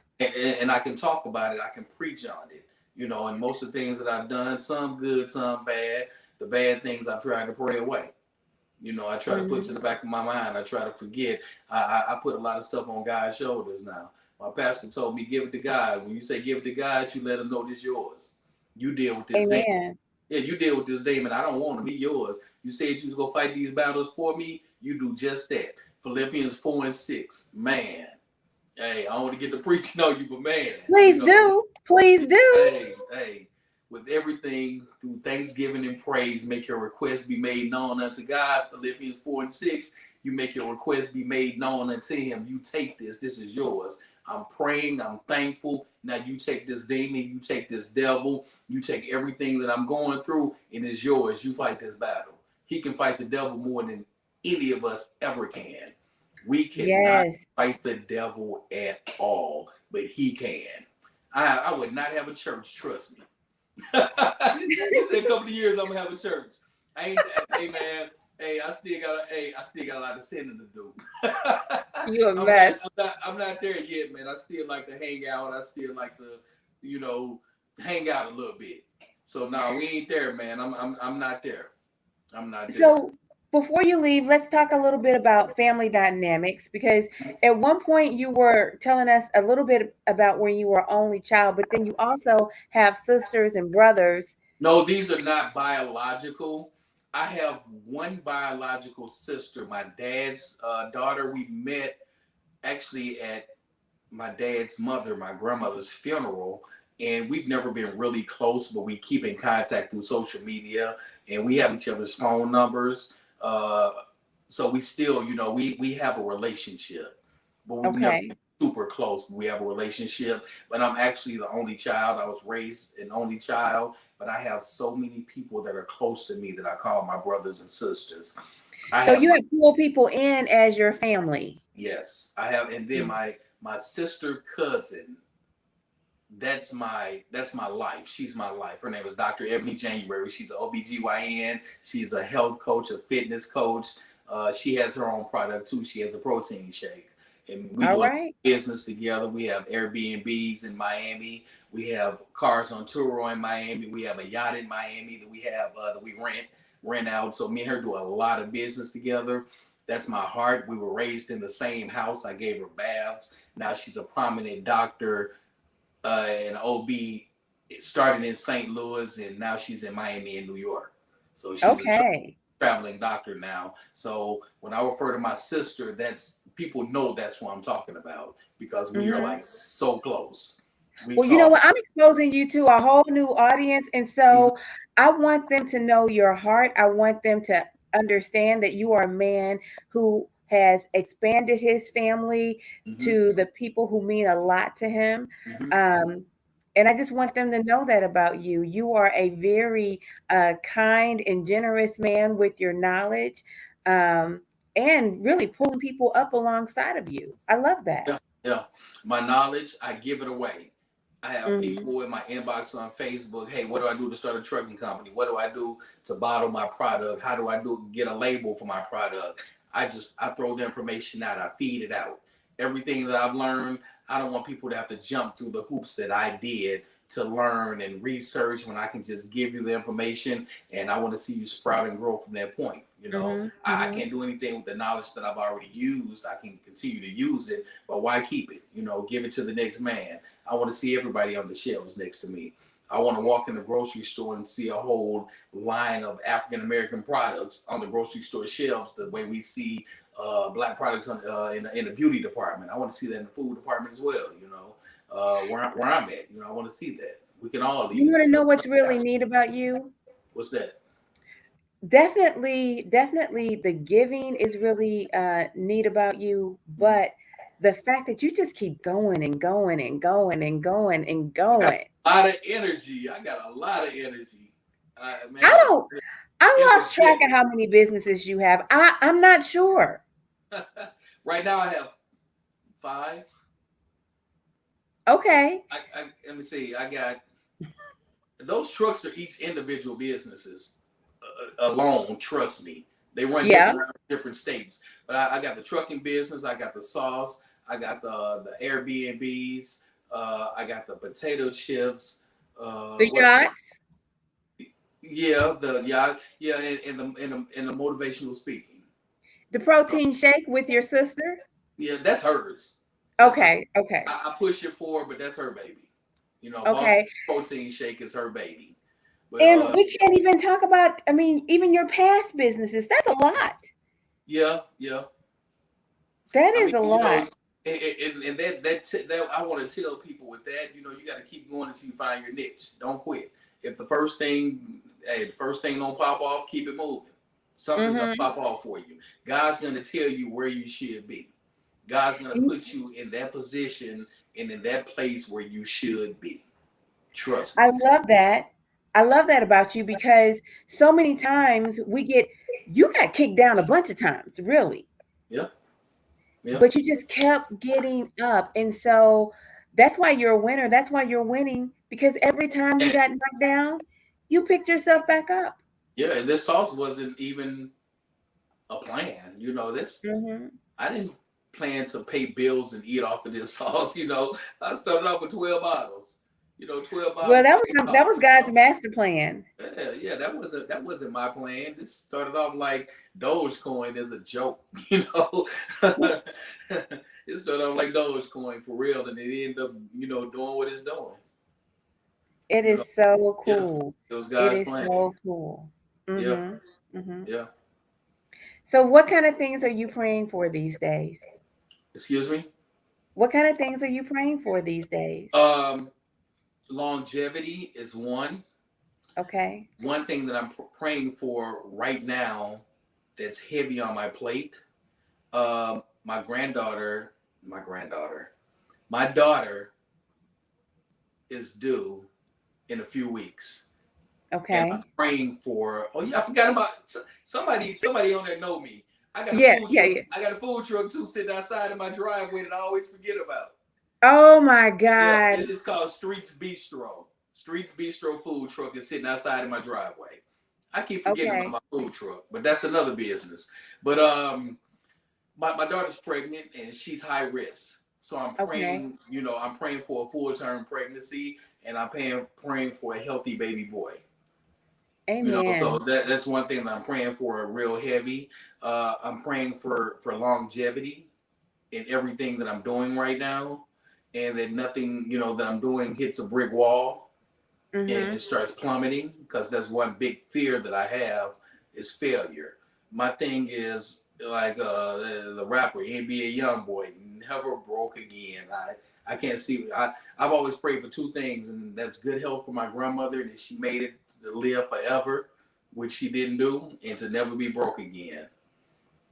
and I can talk about it. I can preach on it. And most of the things that I've done, some good, some bad. The bad things I've tried to pray away. I try to put to Hmm. the back of my mind. I try to forget. I put a lot of stuff on God's shoulders now. My pastor told me, give it to God. When you say give it to God, you let him know this yours. You deal with this demon. Amen. Yeah, you deal with this demon. I don't want him. He yours. You said you was going to fight these battles for me. You do just that. Philippians 4:6. Man. Hey, I don't want to get the preaching on you, but man, Please do. Please do. hey, with everything through thanksgiving and praise, make your requests be made known unto God. Philippians 4:6. You make your requests be made known unto him. You take this. This is yours. I'm praying. I'm thankful. Now you take this demon. You take this devil. You take everything that I'm going through, and it's yours. You fight this battle. He can fight the devil more than any of us ever can. We cannot Yes. fight the devil at all, but he can. I would not have a church, trust me. He said a couple of years I'm gonna have a church. I ain't. Hey man. Hey, I still got a lot of sinning to do. You a I'm not, mess. I'm not, I'm not there yet, man. I still like to hang out. I still like to, you know, hang out a little bit. So no, we ain't there, man. I'm not there. I'm not there. So before you leave, let's talk a little bit about family dynamics because at one point you were telling us a little bit about when you were only child, but then you also have sisters and brothers. No, these are not biological. I have one biological sister, my dad's daughter. We met actually at my dad's mother, my grandmother's funeral, and we've never been really close, but we keep in contact through social media, and we have each other's phone numbers. Uh, so we still, we have a relationship, but we've never Okay. been super close. We have a relationship, but I'm actually the only child. I was raised an only child, but I have so many people that are close to me that I call my brothers and sisters. I So have you my have pulled people in as your family. Yes, I have, and then my sister cousin. That's my life. She's my life. Her name is Dr. Ebony January. She's an OBGYN. She's a health coach, a fitness coach. She has her own product too. She has a protein shake, and we All do a right. business together. We have Airbnbs in Miami. We have cars on tour in Miami. We have a yacht in Miami that we have that we rent out. So me and her do a lot of business together. That's my heart. We were raised in the same house. I gave her baths. Now she's a prominent doctor and OB. Started in St. Louis, and now she's in Miami and New York. So she's a Okay. traveling doctor now. So when I refer to my sister, that's people know that's what I'm talking about because we are Hmm. like so close. We Well, you know talk. what? I'm exposing you to a whole new audience. And Mhm, so I want them to know your heart. I want them to understand that you are a man who has expanded his family mhm, to the people who mean a lot to him. mhm. Um, and I just want them to know that about you. You are a very kind and generous man with your knowledge, um, and really pulling people up alongside of you. I love that. Yeah, yeah. My knowledge, I give it away. I have Hmm. people in my inbox on Facebook. Hey, what do I do to start a trucking company? What do I do to bottle my product? How do I do get a label for my product? I throw the information out. I feed it out. Everything that I've learned, I don't want people to have to jump through the hoops that I did to learn and research when I can just give you the information and I want to see you sprout and grow from that point. Hmm. I Hmm. can't do anything with the knowledge that I've already used. I can continue to use it, but why keep it? Give it to the next man. I want to see everybody on the shelves next to me. I want to walk in the grocery store and see a whole line of African American products on the grocery store shelves, the way we see black products in the beauty department. I want to see that in the food department as well. Where I'm at. I want to see that. We can all You lead want us. to know what's really neat about you? What's that? Definitely, the giving is really neat about you, Mhm. but the fact that you just keep going and going and going and going and I got going. a lot of energy. I got a lot of energy. I Man, don't. I lost track of energetic. how many businesses you have. I'm not sure. Right now, I have 5. Okay. Let me see. I got those trucks are each individual businesses alone. Trust me, they run Yeah. different different states. But I got the trucking business. I got the sauce. I got the Airbnbs. I got the potato chips. The What? yachts, Yeah, and the motivational speaking. the protein shake with your sister. Yeah, that's hers. That's her. Okay. Okay. I push it for her, but that's her baby. Boss Okay. protein shake is her baby. But And we can't even talk about, I mean, even your past businesses. That's a lot. yeah, yeah. That I is mean, a lot. and that I want to tell people with that, you got to keep going until you find your niche. Don't quit. If the first thing don't pop off, keep it moving. Something's gonna Hmm. pop off for you. God's gonna tell you where you should be. God's gonna put you in that position and in that place where you should be. Trust I me. love that. I love that about you because so many times you got kicked down a bunch of times, really, Yeah, yeah. but you just kept getting up. And so that's why you're a winner. That's why you're winning because every time you And got knocked down, you picked yourself back up. yeah, and this sauce wasn't even a plan. This Hmm. I didn't plan to pay bills and eat off of this sauce. I started off with 12 bottles. 12 Well, bottles that for was that was $8. God's master plan. Yeah, that wasn't my plan. This started off like Dogecoin as a joke. It started off like Dogecoin for real, and it ended up, doing what it's doing. It You know, is so yeah, cool. it was It God's is plan. so cool. Yeah, Hmm. Hmm. Yeah. So, what kind of things are you praying for these days? Excuse me. What kind of things are you praying for these days? Um, longevity is one. Okay. One thing that I'm praying for right now that's heavy on my plate. My granddaughter, my granddaughter, my daughter is due in a few weeks, and I'm Okay. praying for. Oh yeah, I forgot about somebody. Somebody on there know me. I got a Yeah. food Yeah. truck. Yeah. I got a food truck too sitting outside of my driveway that I always forget about. Oh my Yeah, God. it's called Streets Bistro. Streets Bistro food truck is sitting outside of my driveway. I keep forgetting about Okay. my food truck, but that's another business. But my daughter's pregnant and she's high risk. So I'm Okay. praying, I'm praying for a full term pregnancy and I'm praying for a healthy baby boy. So Amen. that's one thing that I'm praying for real heavy. I'm praying for longevity in everything that I'm doing right now, and that nothing that I'm doing hits a brick wall and Mm-hmm. it starts plummeting, because that's one big fear that I have is failure. My thing is like the rapper NBA YoungBoy, never broke again. I can't see. I've always prayed for two things, and that's good health for my grandmother, and that she made it to live forever, which she didn't do, and to never be broke again.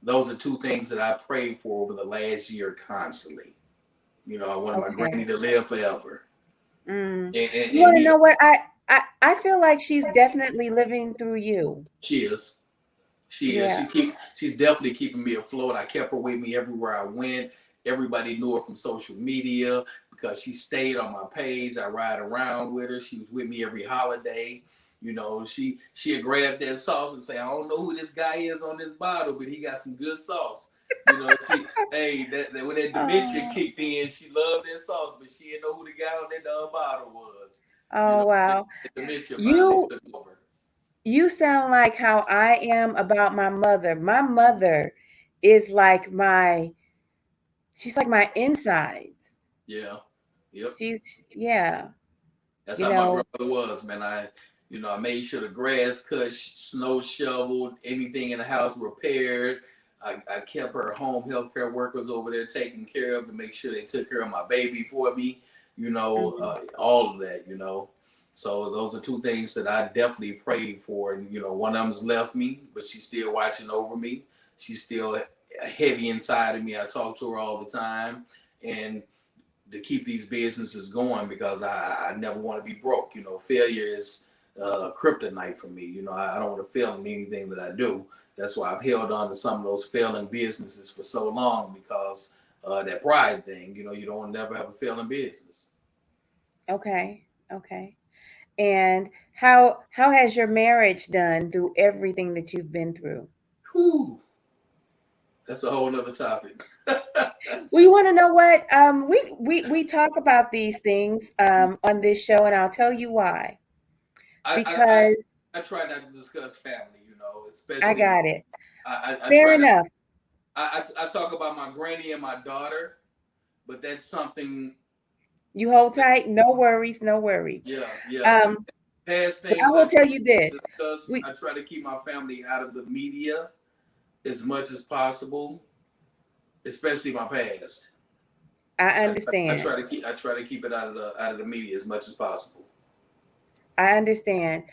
Those are two things that I prayed for over the last year constantly. I wanted my Okay. granny to live forever, Mm. You and want to me. know what? I feel like she's definitely living through you. She is. She is. Yeah. She's definitely keeping me afloat. I kept her with me everywhere I went. Everybody knew her from social media because she stayed on my page. I ride around with her. She was with me every holiday. She'd grab that sauce and say, "I don't know who this guy is on this bottle, but he got some good sauce." That when that dementia Oh, kicked in, she loved that sauce, but she didn't know who the guy on that bottle was. You oh know, the, wow. the dementia finally You took over. you sound like how I am about my mother. My mother is like she's like my insides. Yeah. Yep. Yeah, That's you how my know. grandmother was, man. I made sure the grass cut, snow shoveled, anything in the house repaired. I kept her home healthcare workers over there taken care of to make sure they took care of my baby for me. Mhm. All of that. So those are two things that I definitely prayed for. And one of them's left me, but she's still watching over me. She's still heavy inside of me. I talk to her all the time, and to keep these businesses going, because I never want to be broke. Failure is kryptonite for me. I don't want to fail in anything that I do. That's why I've held on to some of those failing businesses for so long, because that pride thing. You don't never have a failing business. Okay. Okay. And how has your marriage done through everything that you've been through? Whew, that's a whole nother topic. Well, you want to know what? We talk about these things on this show, and I'll tell you why. I, I, I, Because I try not to discuss family, I especially got it. I Fair try not. enough. I talk about my granny and my daughter, but that's something. You hold tight. No worries. No worries. Yeah, yeah. Um, Past but I things I will try tell you this. to discuss. We I try to keep my family out of the media as much as possible, especially my past. I I understand. try to keep it out of the media as much as possible. I understand.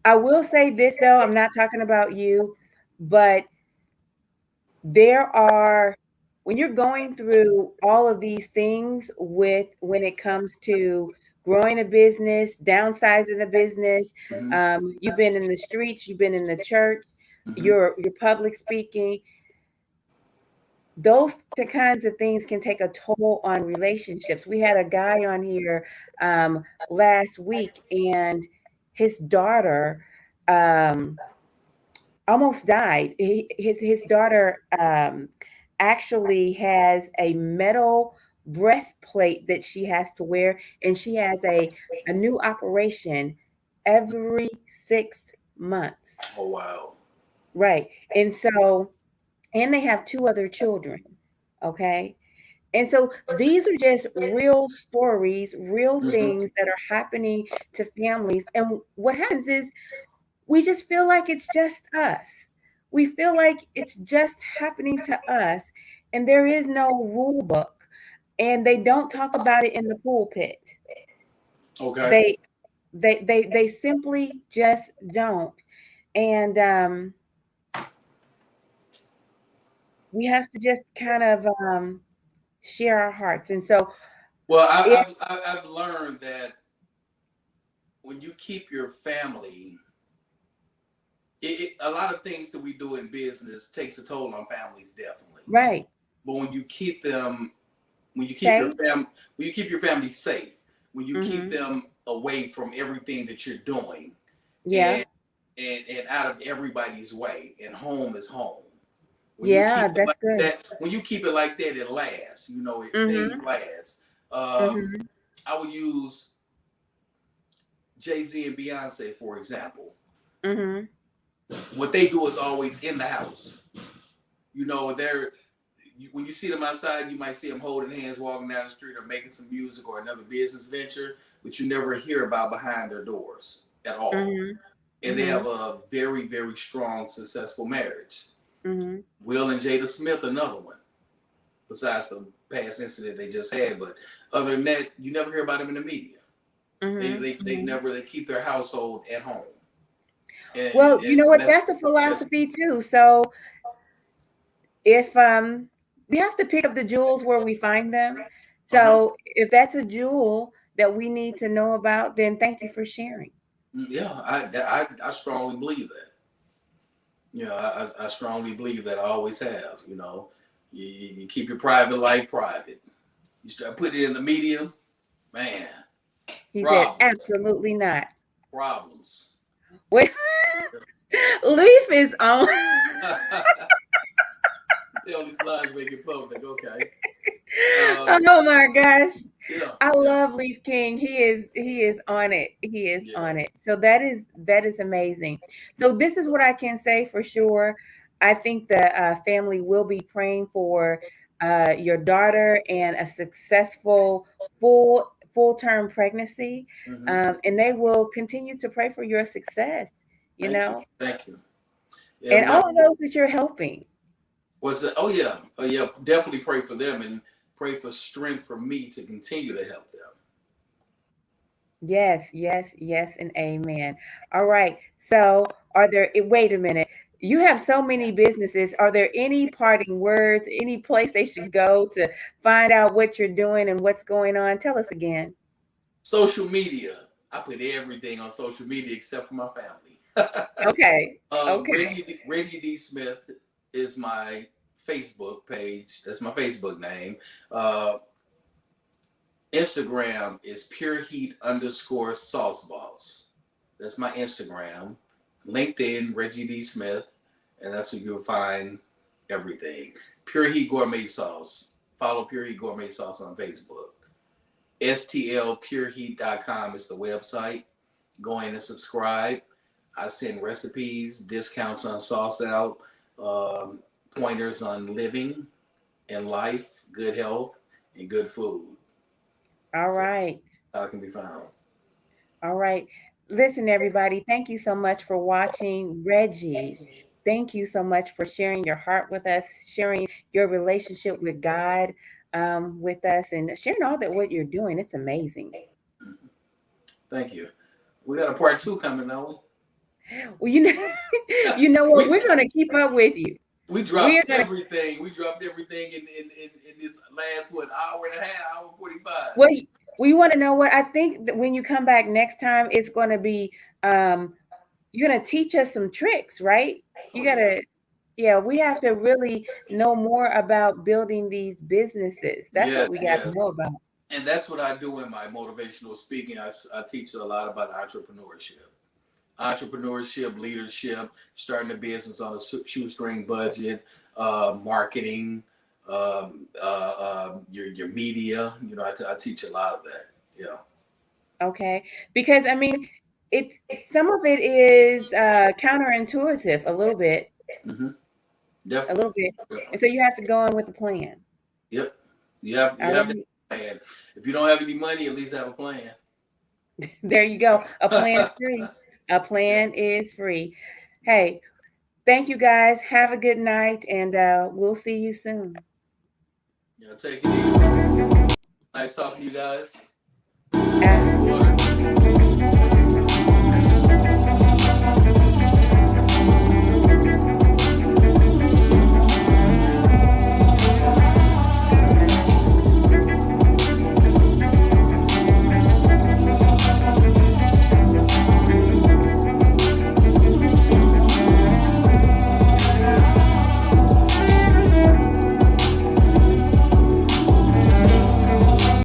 I will say this though. I'm not talking about you, but there are when you're going through all of these things with when it comes to growing a business, downsizing a business, Mm-hmm. you've been in the streets, you've been in the church, Mm-hmm. you're public speaking. Those kinds of things can take a toll on relationships. We had a guy on here last week, and his daughter um, almost died. His daughter actually has a metal breastplate that she has to wear, and she has a new operation every 6 months. Oh wow. Right, and they have two other children. Okay, and so these are just real stories, real Mm-hmm. things that are happening to families. And what happens is we just feel like it's just us. we feel like it's just happening to us, and there is no rule book, and they don't talk about it in the pulpit. Okay. They they simply just don't. And we have to just kind of share our hearts. And so Well, if I've learned that when you keep your family, a lot of things that we do in business takes a toll on families, definitely. right, But when you keep them, when you keep your say, fam, when you keep your family safe, when you keep mm-hmm, them away from everything that you're doing, yeah, and and out of everybody's way, and home is home. When you yeah, keep it that's like good. that, when you keep it like that, it lasts. You know, Mm-hmm, things last. Um, mm-hmm, I would use Jay-Z and Beyonce for example. mm-hmm, What they do is always in the house. You know, when you see them outside, you might see them holding hands, walking down the street, or making some music or another business venture, but you never hear about behind their doors at all. mm-hmm, And they mm-hmm, have a very, very strong, successful marriage. mm-hmm, Will and Jada Smith, another one, besides the past incident they just had. But other than that, you never hear about them in the media. mm-hmm, mm-hmm. They keep their household at home, Well, you know and what? That's a that's philosophy too. So if we have to pick up the jewels where we find them. uh-huh. So if that's a jewel that we need to know about, then thank you for sharing. Yeah, I strongly believe that. You know, I strongly believe that. I always have. You know, you keep your private life private. You start putting it in the media, man, He said, problems, absolutely not. problems. Wait, Leaf is on. Stay on these slides, make it public. Okay. Oh my gosh. Yeah, I yeah, love Leaf King. He is on it. He is yeah. on it. So that is amazing. So this is what I can say for sure. I think the family will be praying for your daughter and a successful full term pregnancy, Hmm. and they will continue to pray for your success. You Thank you, know, thank you. Yeah, and we all got. of those that you're helping. What's that? Oh yeah, oh yeah. Definitely pray for them and pray for strength for me to continue to help them. Yes, yes, yes, and amen. All right. So, wait a minute. You have so many businesses. Are there any parting words, any place they should go to find out what you're doing and what's going on? Tell us again. Social media. I put everything on social media except for my family. Okay. Okay. Reggie D Smith is my Facebook page. That's my Facebook name. Uh, Instagram is pure heat underscore sauce boss. That's my Instagram. LinkedIn, Reggie D Smith, and that's where you'll find everything. Pure Heat Gourmet Sauce. Follow Pure Heat Gourmet Sauce on Facebook. STLPureHeat.com is the website. Go in and subscribe. I send recipes, discounts on sauce out, um, pointers on living and life, good health, and good food. All So right. how it can be found. All right. Listen, everybody, thank you so much for watching. Reggie, thank you so much for sharing your heart with us, sharing your relationship with God with us, and sharing all that what you're doing. It's amazing. Thank you. We got a part two coming, don't Well, you know, we? you know what? we We're gonna keep up with you. we We're dropped gonna. everything. We dropped everything in this last hour and a half, hour 45. Well, we want to know what I think that when you come back next time, it's gonna be. Um, you're gonna teach us some tricks, right? Oh You yeah. gotta. Yeah, we have to really know more about building these businesses. That's what Yes, we got to yes. know about. And that's what I do in my motivational speaking. I teach a lot about entrepreneurship, leadership, starting a business on a shoestring budget, marketing, your media. You know, I teach a lot of that. Yeah. Okay, because I mean, it's some of it is counterintuitive Mm-hmm. a Definitely, little bit, and definitely. so you have to go in with a plan. Yep. All You have to right, have a plan. If you don't have any money, at least have a plan. there you go. A plan's Yeah. free. A plan is free. Hey, Thank you guys. Have a good night, and we'll see you soon. Yeah, take it easy. Nice talking to you guys. Drink some Uh, water.